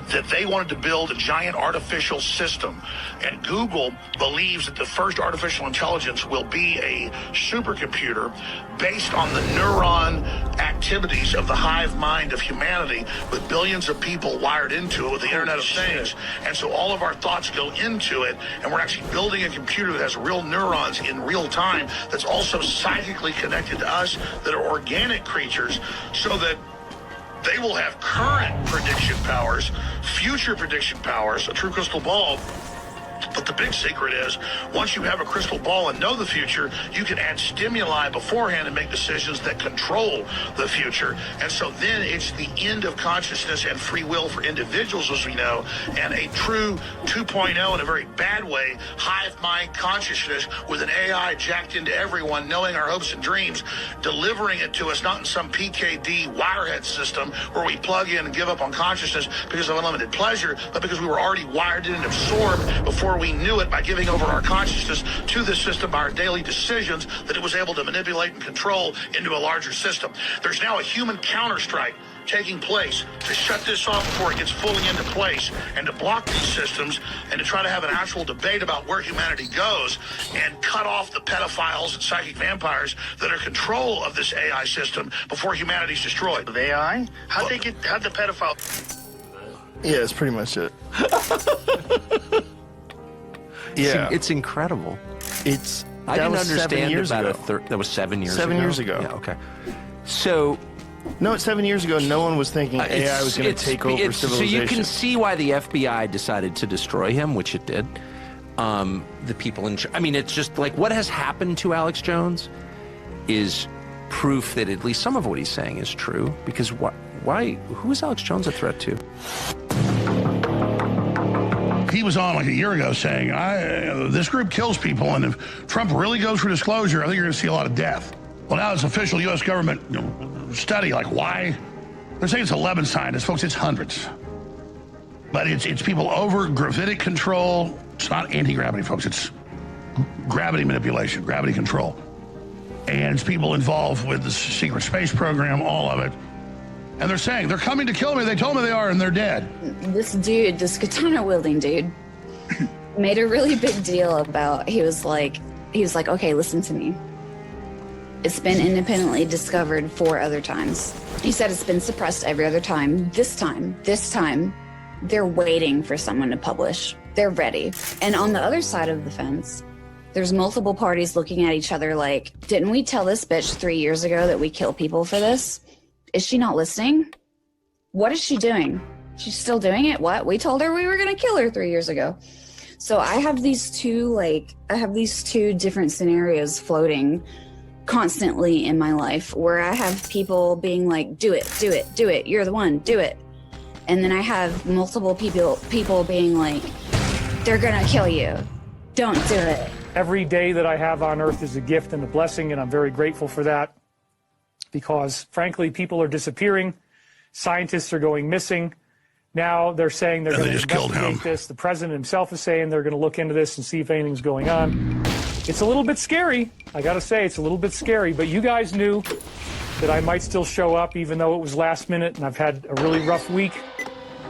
That they wanted to build a giant artificial system. And Google believes that the first artificial intelligence will be a supercomputer based on the neuron activities of the hive mind of humanity with billions of people wired into it with the Internet of Things. And so all of our thoughts go into it, and we're actually building a computer that has real neurons in real time that's also psychically connected to us that are organic creatures so that they will have current prediction powers, future prediction powers, a true crystal ball. But the big secret is, once you have a crystal ball and know the future, you can add stimuli beforehand and make decisions that control the future. And so then it's the end of consciousness and free will for individuals, as we know, and a true 2.0 in a very bad way, hive mind consciousness with an AI jacked into everyone, knowing our hopes and dreams, delivering it to us, not in some PKD wirehead system where we plug in and give up on consciousness because of unlimited pleasure, but because we were already wired in and absorbed before we knew it by giving over our consciousness to the system by our daily decisions that it was able to manipulate and control into a larger system. There's now a human counterstrike taking place to shut this off before it gets fully into place and to block these systems and to try to have an actual debate about where humanity goes and cut off the pedophiles and psychic vampires that are in control of this AI system before humanity's destroyed. The AI? How'd the pedophile... Yeah, that's pretty much it. Yeah, it's incredible. I didn't understand about that was 7 years ago. 7 years ago. Yeah, okay. So, no, 7 years ago, no one was thinking AI was going to take over civilization. So you can see why the FBI decided to destroy him, which it did. The people it's just like what has happened to Alex Jones is proof that at least some of what he's saying is true. Because who is Alex Jones a threat to? He was on like a year ago saying, this group kills people, and if Trump really goes for disclosure, I think you're going to see a lot of death. Well, now it's official U.S. government study, like why? They're saying it's 11 scientists. Folks, it's hundreds. But it's people over gravitic control. It's not anti-gravity, folks. It's gravity manipulation, gravity control. And it's people involved with the secret space program, all of it. And they're saying, they're coming to kill me. They told me they are, and they're dead. This dude, this katana-wielding dude, made a really big deal about, he was like, okay, listen to me. It's been independently discovered 4 other times. He said it's been suppressed every other time. This time, they're waiting for someone to publish. They're ready. And on the other side of the fence, there's multiple parties looking at each other like, didn't we tell this bitch 3 years ago that we kill people for this? Is she not listening? What is she doing? She's still doing it? What? We told her we were gonna kill her 3 years ago. So I have these two different scenarios floating constantly in my life where I have people being like, do it, do it, do it. You're the one, do it. And then I have multiple people being like, they're gonna kill you. Don't do it. Every day that I have on earth is a gift and a blessing, and I'm very grateful for that because, frankly, people are disappearing. Scientists are going missing. Now they're saying they're going to investigate this. The president himself is saying they're going to look into this and see if anything's going on. It's a little bit scary. I got to say, it's a little bit scary, but you guys knew that I might still show up even though it was last minute and I've had a really rough week.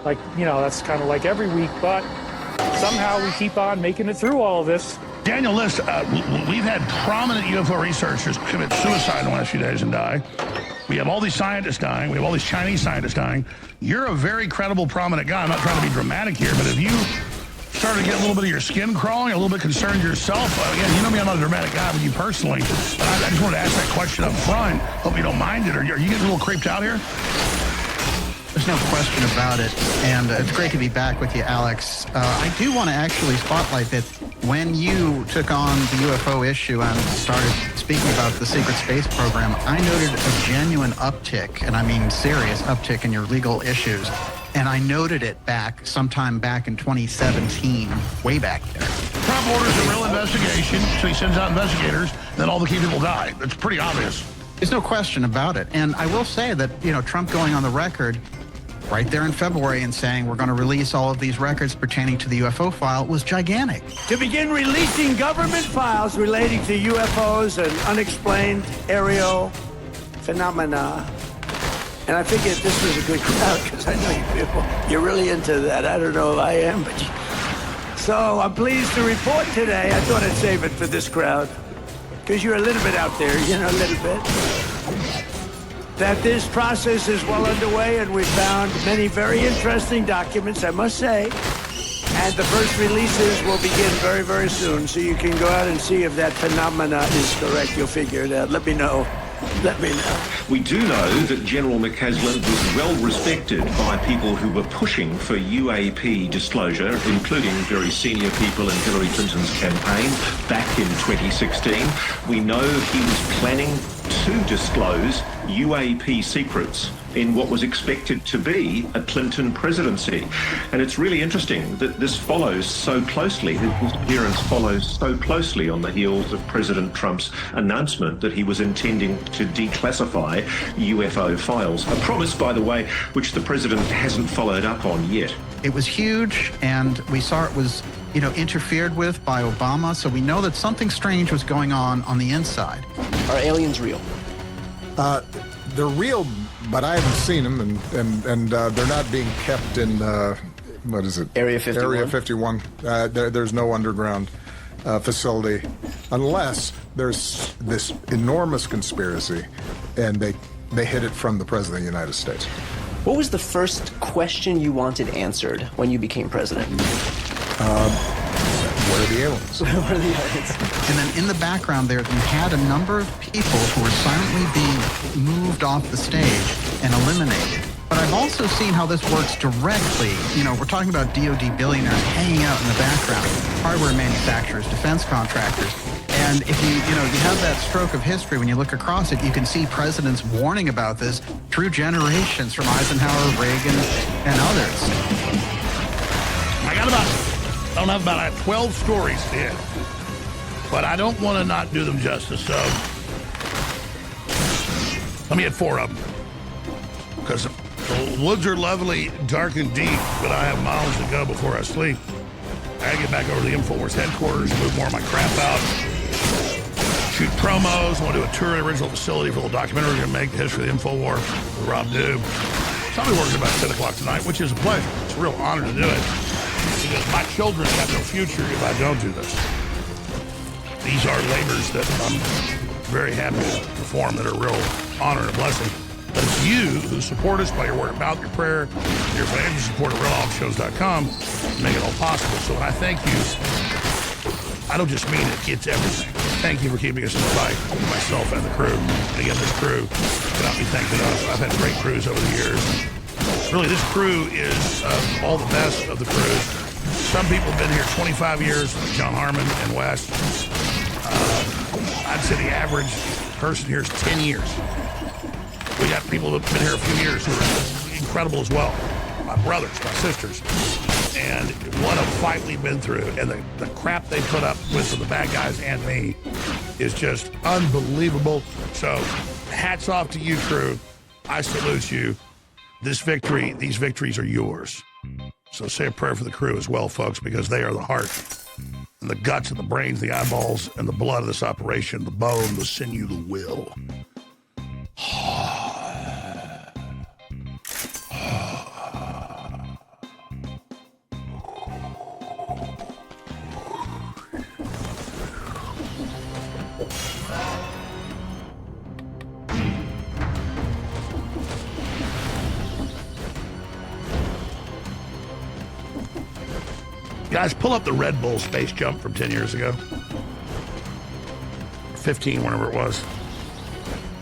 Like, you know, that's kind of like every week, but somehow we keep on making it through all of this. Daniel List, we've had prominent UFO researchers commit suicide in the last few days and die. We have all these scientists dying. We have all these Chinese scientists dying. You're a very credible, prominent guy. I'm not trying to be dramatic here, but if you started to get a little bit of your skin crawling, a little bit concerned yourself, again, you know me, I'm not a dramatic guy with you personally, but I just wanted to ask that question up front. Hope you don't mind it. Are you getting a little creeped out here? There's no question about it, and it's great to be back with you, Alex. I do want to actually spotlight that when you took on the UFO issue and started speaking about the secret space program, I noted a genuine uptick, and I mean serious uptick in your legal issues, and I noted it sometime back in 2017, way back there. Trump orders a real investigation, so he sends out investigators, then all the key people die. It's pretty obvious. There's no question about it, and I will say that, you know, Trump going on the record right there in February and saying we're going to release all of these records pertaining to the UFO file was gigantic. To begin releasing government files relating to UFOs and unexplained aerial phenomena. And I figured this was a good crowd because I know you people, you're really into that. I don't know if I am, but so I'm pleased to report today. I thought I'd save it for this crowd because you're a little bit out there, you know, a little bit. That this process is well underway, and we've found many very interesting documents, I must say. And the first releases will begin very, very soon, so you can go out and see if that phenomena is correct. You'll figure it out. Let me know. Let me know. We do know that General McCaslin was well respected by people who were pushing for UAP disclosure, including very senior people in Hillary Clinton's campaign back in 2016. We know he was planning to disclose UAP secrets in what was expected to be a Clinton presidency. And it's really interesting that this follows so closely, his appearance follows so closely on the heels of President Trump's announcement that he was intending to declassify UFO files. A promise, by the way, which the president hasn't followed up on yet. It was huge, and we saw it was, you know, interfered with by Obama, so we know that something strange was going on the inside. Are aliens real? They're real, but I haven't seen them, and they're not being kept in, what is it? Area 51? Area 51. There's no underground facility, unless there's this enormous conspiracy, and they hid it from the President of the United States. What was the first question you wanted answered when you became president? What are the aliens? What are the aliens? And then in the background there, you had a number of people who were silently being moved off the stage and eliminated. But I've also seen how this works directly. You know, we're talking about DoD billionaires hanging out in the background, hardware manufacturers, defense contractors. And if you have that stroke of history, when you look across it, you can see presidents warning about this through generations from Eisenhower, Reagan, and others. I don't have about 12 stories in, but I don't want to not do them justice, so let me hit 4 of them. Because the woods are lovely, dark and deep, but I have miles to go before I sleep. I get back over to the InfoWars headquarters, move more of my crap out, shoot promos. I want to do a tour of the original facility for a little documentary we're going to make, the history of the InfoWar with Rob Doob. So I'll be working about 10 o'clock tonight, which is a pleasure. It's a real honor to do it because my children have no future if I don't do this. These are labors that I'm very happy to perform that are a real honor and a blessing. But it's you who support us by your word of mouth, your prayer, your financial support at RealAlexShows.com to make it all possible. So when I thank you, I don't just mean it, it's everything. Thank you for keeping us in the fight, myself and the crew. And again, this crew cannot be thanked enough. I've had great crews over the years. Really, this crew is all the best of the crews. Some people have been here 25 years, like John Harmon and Wes. I'd say the average person here is 10 years. We got people that have been here a few years who are incredible as well. My brothers, my sisters. And what a fight we've been through. And the crap they put up with the bad guys and me is just unbelievable. So hats off to you, crew. I salute you. These victories are yours. So say a prayer for the crew as well, folks, because they are the heart and the guts and the brains, the eyeballs, and the blood of this operation, the bone, the sinew, the will. Guys, pull up the Red Bull space jump from 10 years ago. 15, whenever it was.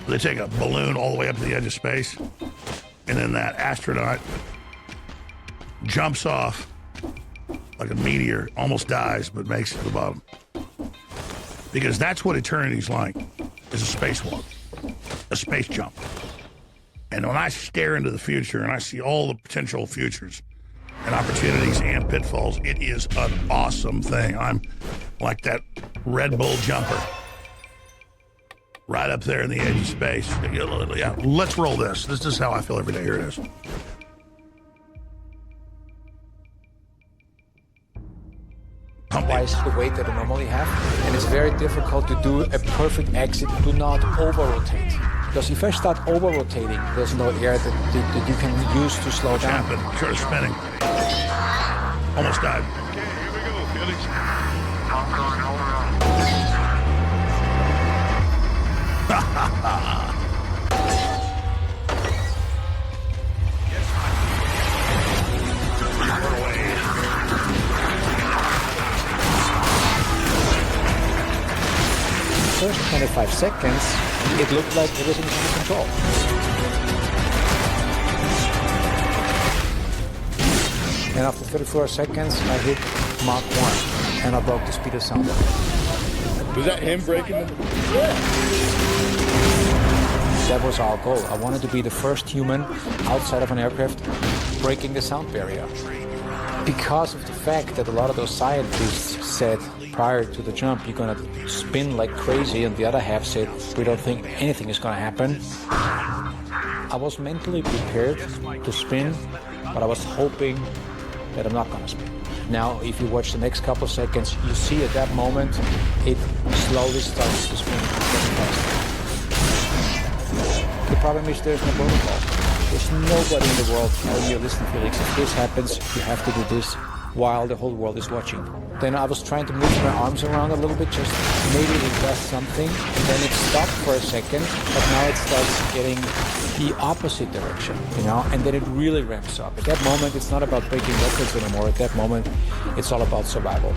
They take a balloon all the way up to the edge of space, and then that astronaut jumps off like a meteor, almost dies, but makes it to the bottom. Because that's what eternity's like, is a spacewalk, a space jump. And when I stare into the future and I see all the potential futures and opportunities and pitfalls, it is an awesome thing. I'm like that Red Bull jumper right up there in the edge of space. Yeah, let's roll this. This is how I feel every day. Here it is. Twice the weight that I normally have, and it's very difficult to do a perfect exit. Do not over-rotate, because if I start over-rotating, there's no air that you can use to slow down. What happened? Sort of spinning. Almost died. Okay, here we go, Felix. First 25 seconds, it looked like everything was under control. And after 34 seconds, I hit Mach 1, and I broke the speed of sound. Was that him breaking the... That was our goal. I wanted to be the first human outside of an aircraft breaking the sound barrier. Because of the fact that a lot of those scientists said prior to the jump, you're going to spin like crazy, and the other half said, we don't think anything is going to happen. I was mentally prepared to spin, but I was hoping that I'm not going to spin. Now, if you watch the next couple of seconds, you see at that moment, it slowly starts to spin faster. The problem is there's no protocol. There's nobody in the world telling you, listen, Felix, if this happens, you have to do this while the whole world is watching. Then I was trying to move my arms around a little bit, just maybe it does something, and then it stopped for a second, but now it starts getting the opposite direction, and then it really ramps up. At that moment, it's not about breaking records anymore. At that moment, it's all about survival.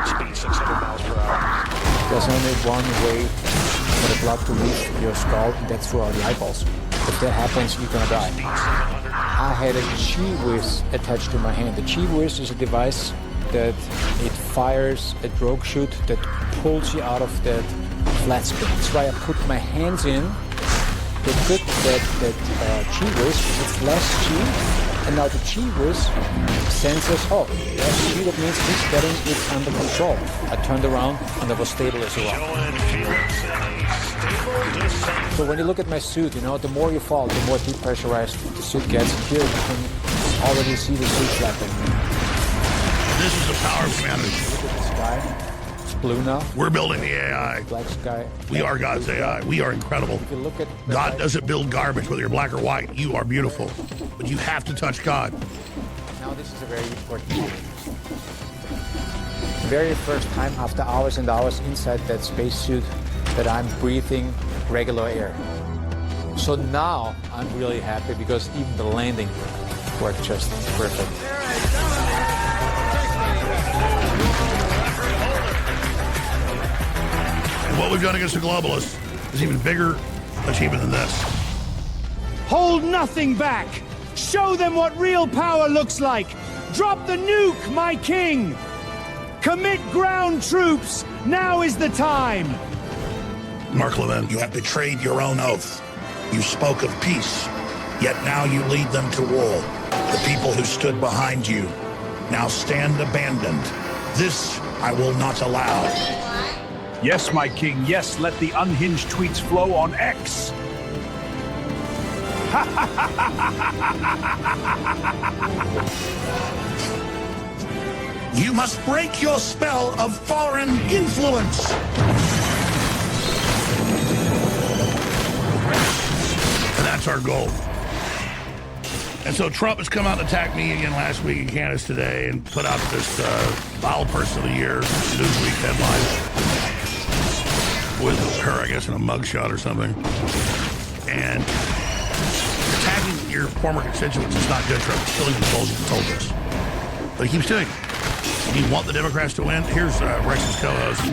Speed 600 miles per hour. There's only one way for the blood to leave your skull, and that's through all the eyeballs. If that happens, you're gonna die. I had a G-Wiz attached to my hand. The G-Wiz is a device that it fires a drogue chute that pulls you out of that flat spin. That's why I put my hands in. The trick that G-Wiz, it's less G, and now the G-Wiz senses, oh, less G, that means he's getting it under control. I turned around and I was stable as a rock. So when you look at my suit, the more you fall, the more depressurized the suit gets. Here you can already see the suit flapping. This is the power of humanity. Look at the sky. It's blue now. We're building the AI. Black sky. We are God's AI. We are incredible. If you look at God doesn't build garbage, whether you're black or white. You are beautiful. But you have to touch God. Now this is a very important point. The very first time after hours and hours inside that spacesuit that I'm breathing regular air. So now I'm really happy because even the landing worked just perfect. And what we've done against the globalists is even bigger achievement than this. Hold nothing back. Show them what real power looks like. Drop the nuke, my king. Commit ground troops. Now is the time. Mark Levin, you have betrayed your own oath. You spoke of peace, yet now you lead them to war. The people who stood behind you now stand abandoned. This I will not allow. Yes, my king, yes, let the unhinged tweets flow on X. You must break your spell of foreign influence. And that's our goal. And so Trump has come out and attacked me again last week and Candace today and put out this Vile Person of the Year Newsweek headline with her, I guess, in a mugshot or something. And attacking your former constituents is not good, Trump. Still even told us. But he keeps doing it. You want the Democrats to win? Here's Rex's co-host.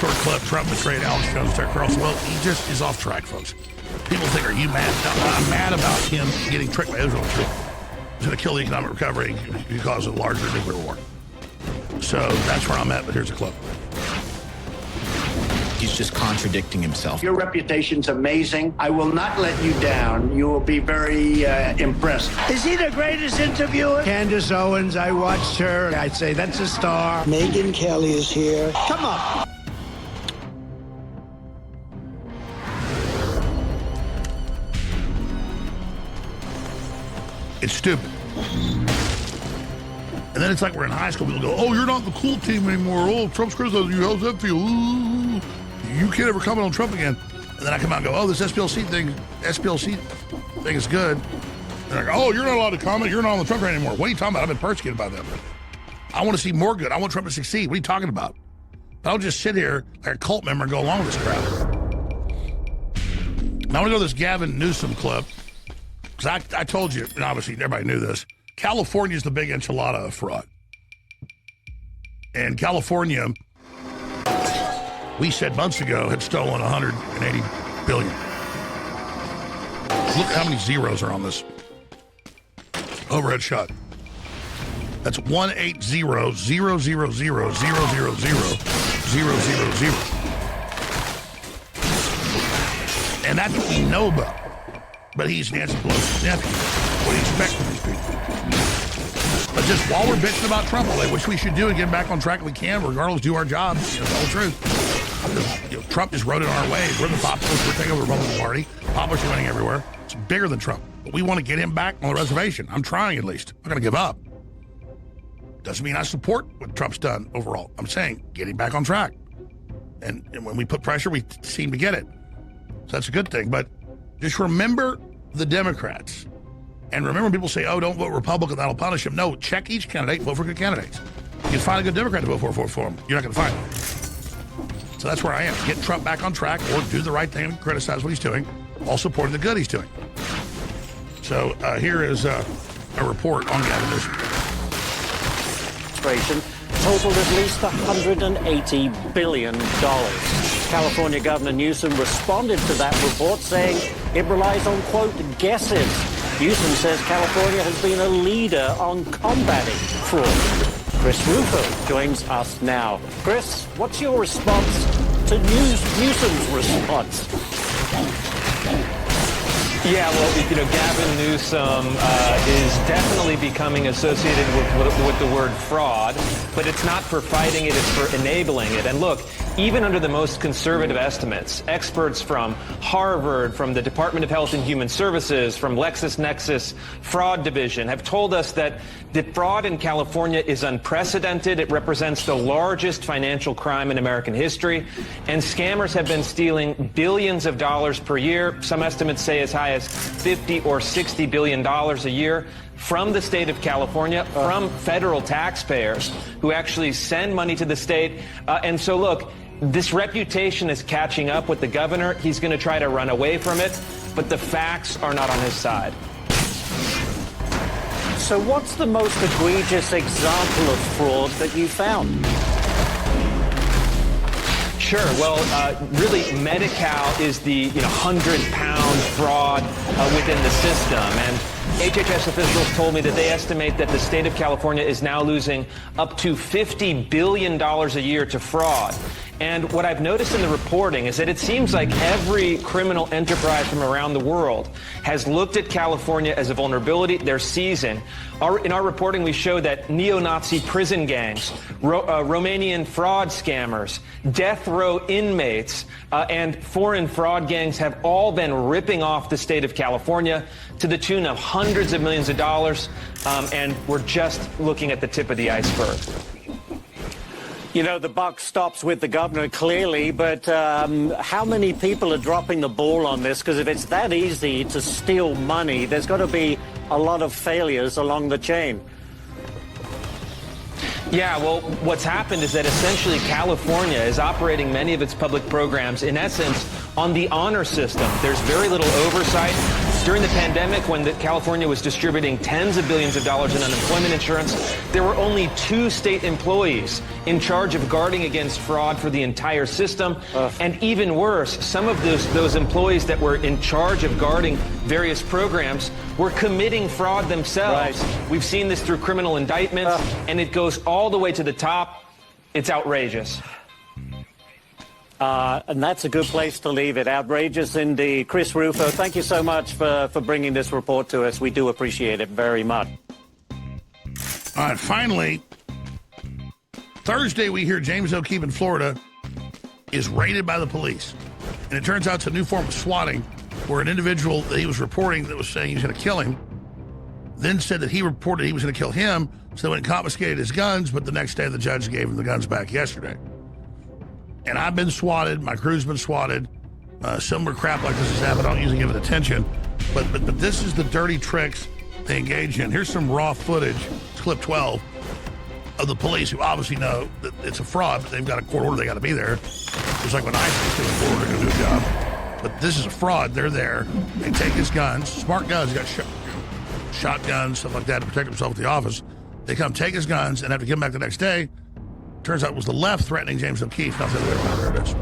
Short clip, Trump betrayed Alex Jones, Tucker Carlson. Well, he just is off track, folks. People think, are you mad? No, I'm mad about him getting tricked by Israel. He's going to kill the economic recovery because of a larger nuclear war. So that's where I'm at, but here's a clip. He's just contradicting himself. Your reputation's amazing. I will not let you down. You will be very impressed. Is he the greatest interviewer? Candace Owens, I watched her. I'd say that's a star. Megyn Kelly is here. Come on. It's stupid. And then it's like we're in high school. People go, oh, you're not the cool team anymore. Oh, Trump's criticizing you. How's that feel? Ooh, you can't ever comment on Trump again. And then I come out and go, oh, this SPLC thing is good. And they're like, oh, you're not allowed to comment. You're not on the Trump train anymore. What are you talking about? I've been persecuted by them. I want to see more good. I want Trump to succeed. What are you talking about? I don't just sit here like a cult member and go along with this crap. Now I want to go to this Gavin Newsom clip. Because I told you, and obviously everybody knew this, California is the big enchilada of fraud. And California, we said months ago, had stolen $180 billion. Look at how many zeros are on this overhead shot. That's 18000000000. And that's what we know about. But he's Nancy Pelosi's nephew. What do you expect from these people? But just while we're bitching about Trump, which we should do and get back on track if we can, regardless, do our job, the whole truth. Trump just rode it on our way. We're the populists. We're taking over the Republican Party. Populists are winning everywhere. It's bigger than Trump. But we want to get him back on the reservation. I'm trying, at least. I'm not going to give up. Doesn't mean I support what Trump's done overall. I'm saying get him back on track. And when we put pressure, we seem to get it. So that's a good thing. But just remember the Democrats. And remember when people say, oh, don't vote Republican, that'll punish them. No, check each candidate, vote for good candidates. You can find a good Democrat to vote for them. You're not going to find them. So that's where I am. Get Trump back on track or do the right thing and criticize what he's doing while supporting the good he's doing. So here is a report on Gavin Newsom. Totaled at least $180 billion. California Governor Newsom responded to that report saying it relies on, quote, guesses. Newsom says California has been a leader on combating fraud. Chris Rufo joins us now. Chris, what's your response to Newsom's response? Yeah, well, Gavin Newsom is definitely becoming associated with the word fraud, but it's not for fighting it, it's for enabling it. And look, even under the most conservative estimates, experts from Harvard, from the Department of Health and Human Services, from LexisNexis Fraud Division have told us that the fraud in California is unprecedented. It represents the largest financial crime in American history, and scammers have been stealing billions of dollars per year. Some estimates say as high as $50 or $60 billion a year from the state of California, from federal taxpayers who actually send money to the state. And so, look, this reputation is catching up with the governor. He's going to try to run away from it, but the facts are not on his side. So what's the most egregious example of fraud that you found? Sure. Well, really, Medi-Cal is the 100-pound fraud within the system. And HHS officials told me that they estimate that the state of California is now losing up to $50 billion a year to fraud. And what I've noticed in the reporting is that it seems like every criminal enterprise from around the world has looked at California as a vulnerability. They're seizing. In our reporting, we show that neo-Nazi prison gangs, Romanian fraud scammers, death row inmates, and foreign fraud gangs have all been ripping off the state of California to the tune of hundreds of millions of dollars. And we're just looking at the tip of the iceberg. You know, the buck stops with the governor, clearly, but how many people are dropping the ball on this? Because if it's that easy to steal money, there's got to be a lot of failures along the chain. Yeah, well, what's happened is that essentially California is operating many of its public programs, in essence, on the honor system. There's very little oversight. During the pandemic, when California was distributing tens of billions of dollars in unemployment insurance, there were only 2 state employees in charge of guarding against fraud for the entire system. And even worse, some of those employees that were in charge of guarding various programs were committing fraud themselves. Right. We've seen this through criminal indictments, and it goes all the way to the top. It's outrageous. And that's a good place to leave it. Outrageous indeed. Chris Rufo, thank you so much for bringing this report to us. We do appreciate it very much. All right, finally, Thursday we hear James O'Keefe in Florida is raided by the police. And it turns out it's a new form of swatting where an individual that he was reporting that was saying he was going to kill him then said that he reported he was going to kill him, so they went and confiscated his guns, but the next day the judge gave him the guns back yesterday. And I've been swatted. My crew's been swatted. Similar crap like this has happened. I don't usually give it attention. But this is the dirty tricks they engage in. Here's some raw footage. It's clip 12 of the police who obviously know that it's a fraud, but they've got a court order. They got to be there. It's like when ISIS is doing a court order to do a job. But this is a fraud. They're there. They take his guns. Smart guns. He got shotguns, stuff like that to protect himself at the office. They come take his guns and have to give them back the next day. Turns out it was the left threatening James O'Keefe, not the other way around. There it is.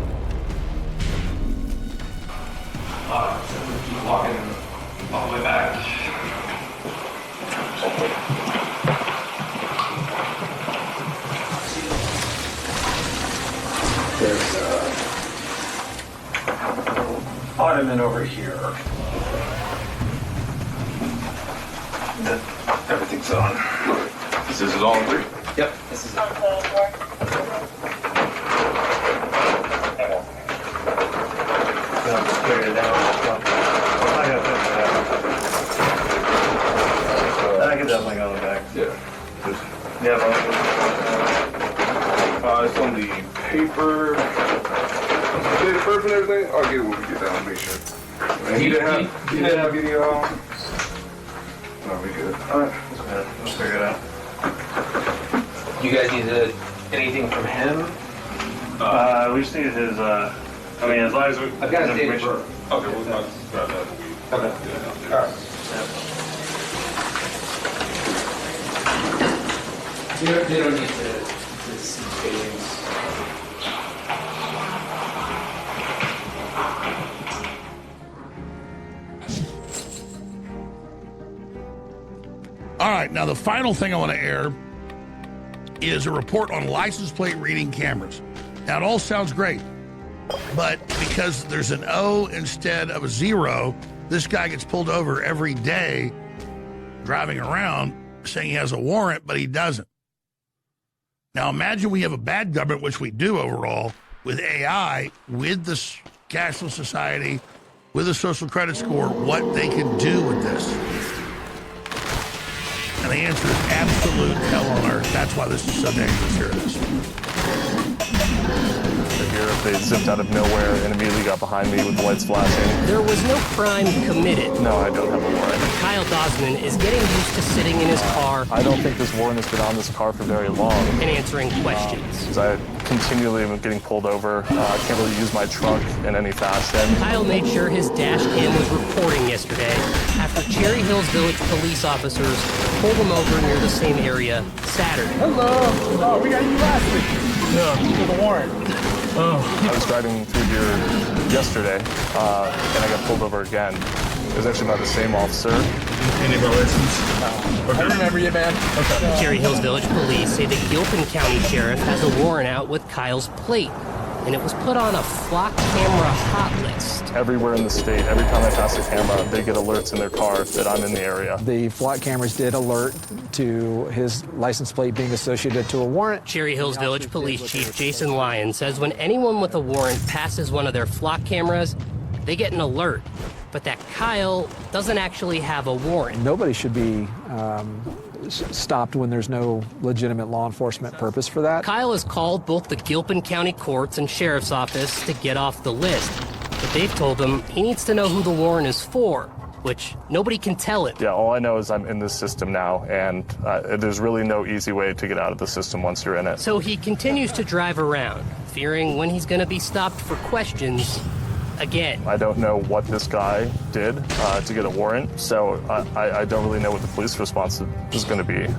Keep walking all the way back. There's an ottoman over here. Everything's on. This is all three? Yep, this is it. Carry it down. I can definitely go back. Yeah. It's on the paper. The first and everything. I'll get it when we get down. Make sure. And he didn't have any. No, we good. All right. Let's figure it out. You guys need anything from him? We just need his. I mean, as long as we. I've got his date of birth. Okay, we'll grab that. Okay. All right. They don't need to see things. All right, now the final thing I want to air is a report on license plate reading cameras. Now, it all sounds great, but because there's an O instead of a 0, this guy gets pulled over every day driving around saying he has a warrant, but he doesn't. Now, imagine we have a bad government, which we do overall, with AI, with the cashless society, with a social credit score, what they can do with this. And the answer is absolute hell on earth. That's why this is so dangerous. Here it is. Here, they zipped out of nowhere and immediately got behind me with the lights flashing. There was no crime committed. No, I don't have a warrant. Kyle Dosman is getting used to sitting in his car. I don't think this warrant has been on this car for very long. And answering questions. I continually am getting pulled over. I can't really use my trunk in any fashion. Kyle made sure his dash cam was recording yesterday after Cherry Hills Village police officers pulled him over near the same area Saturday. Hello. Oh, we got you last week. Yeah, for the warrant. I was driving through here yesterday, and I got pulled over again. It was actually by the same officer. Any of our license? I remember you, man. Okay. Cherry Hills Village police say the Gilpin County Sheriff has a warrant out with Kyle's plate, and it was put on a flock camera hot list. Everywhere in the state, every time I pass a camera, they get alerts in their car that I'm in the area. The flock cameras did alert to his license plate being associated to a warrant. Cherry Hills Village Police Chief Jason Lyon says when anyone with a warrant passes one of their flock cameras, they get an alert, but that Kyle doesn't actually have a warrant. Nobody should be stopped when there's no legitimate law enforcement purpose for that. Kyle has called both the Gilpin County Courts and Sheriff's Office to get off the list, but they've told him he needs to know who the warrant is for, which nobody can tell him. Yeah, all I know is I'm in this system now, and there's really no easy way to get out of the system once you're in it. So he continues to drive around, fearing when he's going to be stopped for questions again. I don't know what this guy did to get a warrant, so I don't really know what the police response is going to be.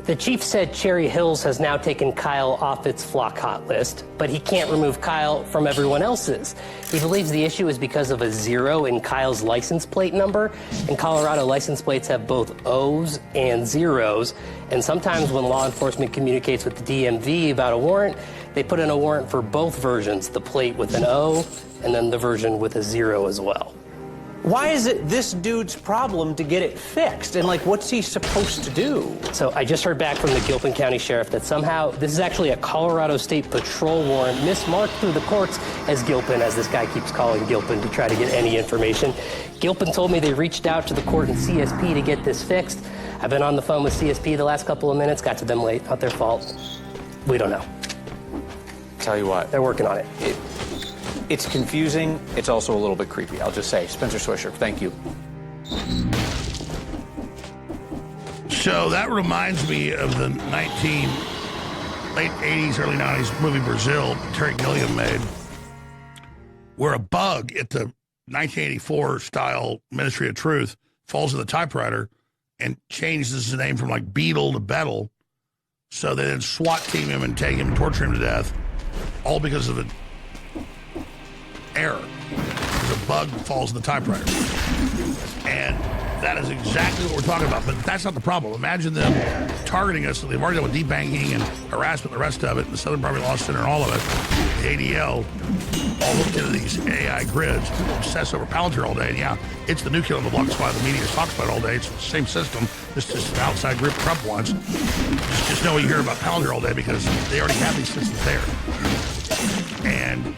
The chief said Cherry Hills has now taken Kyle off its flock hot list, but he can't remove Kyle from everyone else's. He believes the issue is because of a 0 in Kyle's license plate number, and Colorado license plates have both O's and zeros, and sometimes when law enforcement communicates with the DMV about a warrant, they put in a warrant for both versions, the plate with an O and then the version with a 0 as well. Why is it this dude's problem to get it fixed? And, like, what's he supposed to do? So I just heard back from the Gilpin County Sheriff that somehow this is actually a Colorado State Patrol warrant mismarked through the courts as Gilpin, as this guy keeps calling Gilpin to try to get any information. Gilpin told me they reached out to the court and CSP to get this fixed. I've been on the phone with CSP the last couple of minutes, got to them late, not their fault. We don't know. Tell you what. They're working on it. It's confusing. It's also a little bit creepy, I'll just say. Spencer Swisher, thank you. So that reminds me of the late 80s, early 90s movie Brazil, Terry Gilliam made, where a bug at the 1984 style Ministry of Truth falls in the typewriter and changes the name from like Beetle to Bettle. So they then SWAT team him and take him and torture him to death, all because of an error. Because a bug falls in the typewriter. And that is exactly what we're talking about. But that's not the problem. Imagine them targeting us. They've already done with debanking and harassment, the rest of it, the Southern Poverty Law Center and all of it, the ADL, all looked into these AI grids, obsess over Palantir all day. And yeah, it's the new kid on the block. That's why the media talks about it all day. It's the same system, just an outside grip Trump wants. Just know you hear about Palantir all day because they already have these systems there. And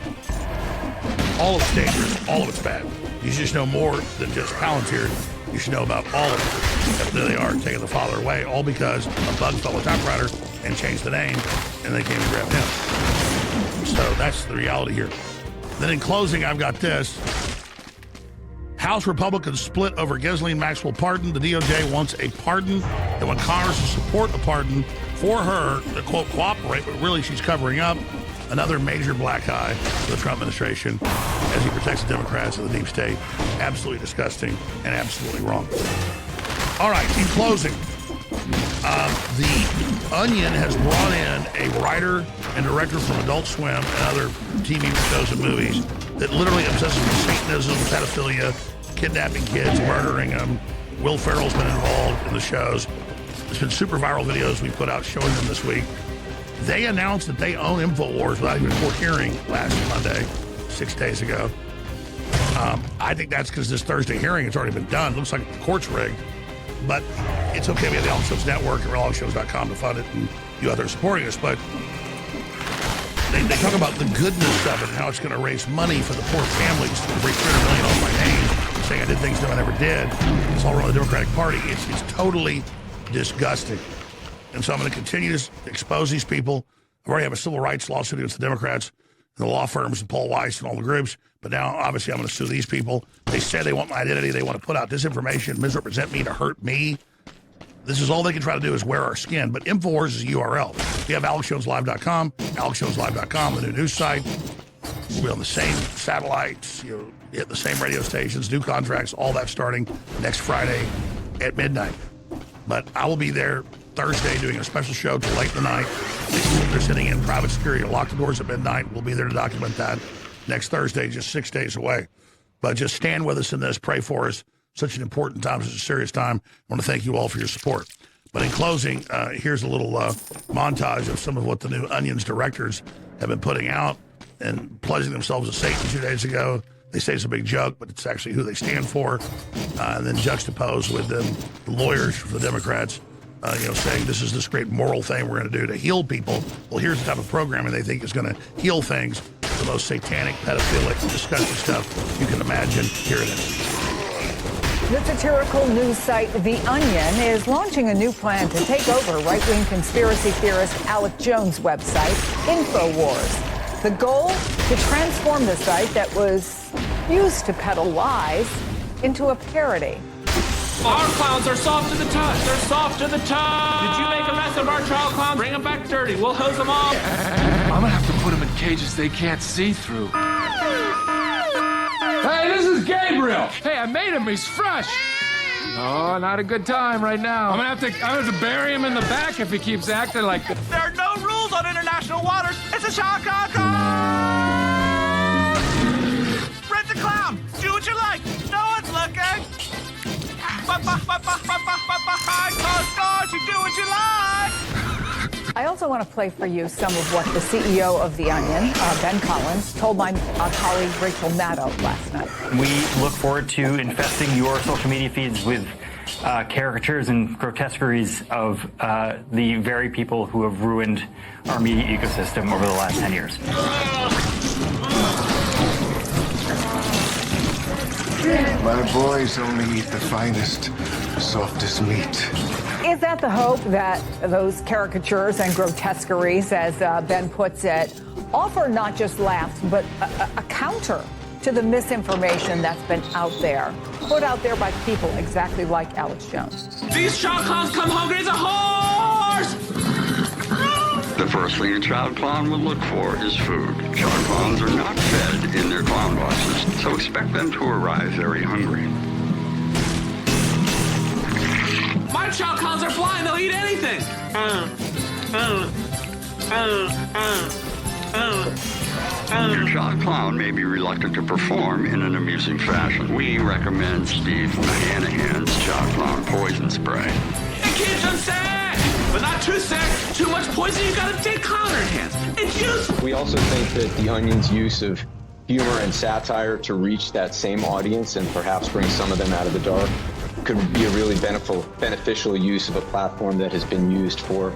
all of it's dangerous, all of it's bad. You just know more than just Palantir. You should know about all of it. And there they are, taking the father away, all because a bug fell on typewriter and changed the name, and they came and grabbed him. So that's the reality here. Then in closing, I've got this. House Republicans split over Ghislaine Maxwell pardon. The DOJ wants a pardon. They want Congress to support a pardon for her to, quote, cooperate, but really she's covering up another major black eye for the Trump administration as he protects the Democrats and the deep state. Absolutely disgusting and absolutely wrong. All right, in closing, The Onion has brought in a writer and director from Adult Swim and other TV shows and movies that literally obsesses with Satanism, pedophilia, kidnapping kids, murdering them. Will Ferrell's been involved in the shows. There's been super viral videos we put out showing them this week. They announced that they own InfoWars without even a court hearing last Monday, 6 days ago. I think that's because this Thursday hearing has already been done. Looks like the court's rigged. But it's okay. We have the All Shows Network and RealShows.com to fund it, and you out there supporting us. But they talk about the goodness of it and how it's going to raise money for the poor families to raise $300 million off my name, saying I did things that I never did. It's all around the Democratic Party. It's totally disgusting. And so I'm going to continue to expose these people. I already have a civil rights lawsuit against the Democrats and the law firms and Paul Weiss and all the groups. But now, obviously, I'm going to sue these people. They said they want my identity. They want to put out disinformation, misrepresent me to hurt me. This is all they can try to do is wear our skin. But InfoWars is a URL. We have AlexJonesLive.com, AlexJonesLive.com, the new news site. We'll be on the same satellites, hit the same radio stations, new contracts, all that starting next Friday at midnight. But I will be there Thursday doing a special show till late in the night. They're sitting in private security to lock the doors at midnight. We'll be there to document that next Thursday, just 6 days away. But just stand with us in this. Pray for us. Such an important time. Such a serious time. I want to thank you all for your support. But in closing, here's a little montage of some of what the new Onions directors have been putting out and pledging themselves to Satan 2 days ago. They say it's a big joke, but it's actually who they stand for. And then juxtaposed with them, the lawyers for the Democrats, saying this great moral thing we're going to do to heal people. Well, here's the type of programming they think is going to heal things. The most satanic, pedophilic, disgusting stuff you can imagine. Here it is. The satirical news site The Onion is launching a new plan to take over right-wing conspiracy theorist Alex Jones' website, InfoWars. The goal? To transform the site that was used to peddle lies into a parody. Our clowns are soft to the touch. They're soft to the touch. Did you make a mess of our child clowns? Bring them back dirty. We'll hose them off. I'm gonna have to put them in cages they can't see through. Hey, this is Gabriel. Hey, I made him. He's fresh. No, not a good time right now. I'm gonna have to bury him in the back if he keeps acting like this. There are no rules on international waters. It's a shock. Rent the clown. Do what you like. No one's looking. Close doors. You do what you like. I also want to play for you some of what the CEO of The Onion, Ben Collins, told my colleague Rachel Maddow last night. We look forward to infesting your social media feeds with caricatures and grotesqueries of the very people who have ruined our media ecosystem over the last 10 years. My boys only eat the finest, softest meat. Is that the hope that those caricatures and grotesqueries, as Ben puts it, offer not just laughs, but a counter to the misinformation that's been out there, put out there by people exactly like Alex Jones? These child clowns come hungry as a horse! The first thing a child clown will look for is food. Child clowns are not fed in their clown boxes, so expect them to arrive very hungry. My child clowns are flying. They'll eat anything. Your child clown may be reluctant to perform in an amusing fashion. We recommend Steve Mahanahan's Child Clown Poison Spray. It keeps them sick, but not too sick. Too much poison, you gotta take clown enhance. It's useful. We also think that The Onion's use of humor and satire to reach that same audience and perhaps bring some of them out of the dark could be a really beneficial use of a platform that has been used for,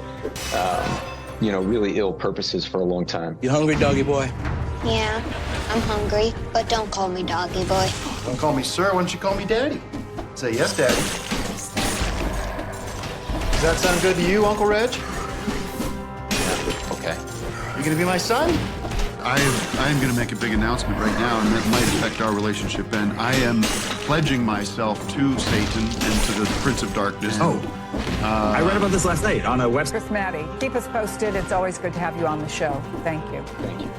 really ill purposes for a long time. You hungry, doggy boy? Yeah, I'm hungry, but don't call me doggy boy. Don't call me sir, why don't you call me daddy? Say yes, daddy. Does that sound good to you, Uncle Reg? Okay. You gonna be my son? I am going to make a big announcement right now, and that might affect our relationship, Ben. I am pledging myself to Satan and to the Prince of Darkness. I read about this last night on a website. Chris Maddie, keep us posted. It's always good to have you on the show. Thank you. Thank you.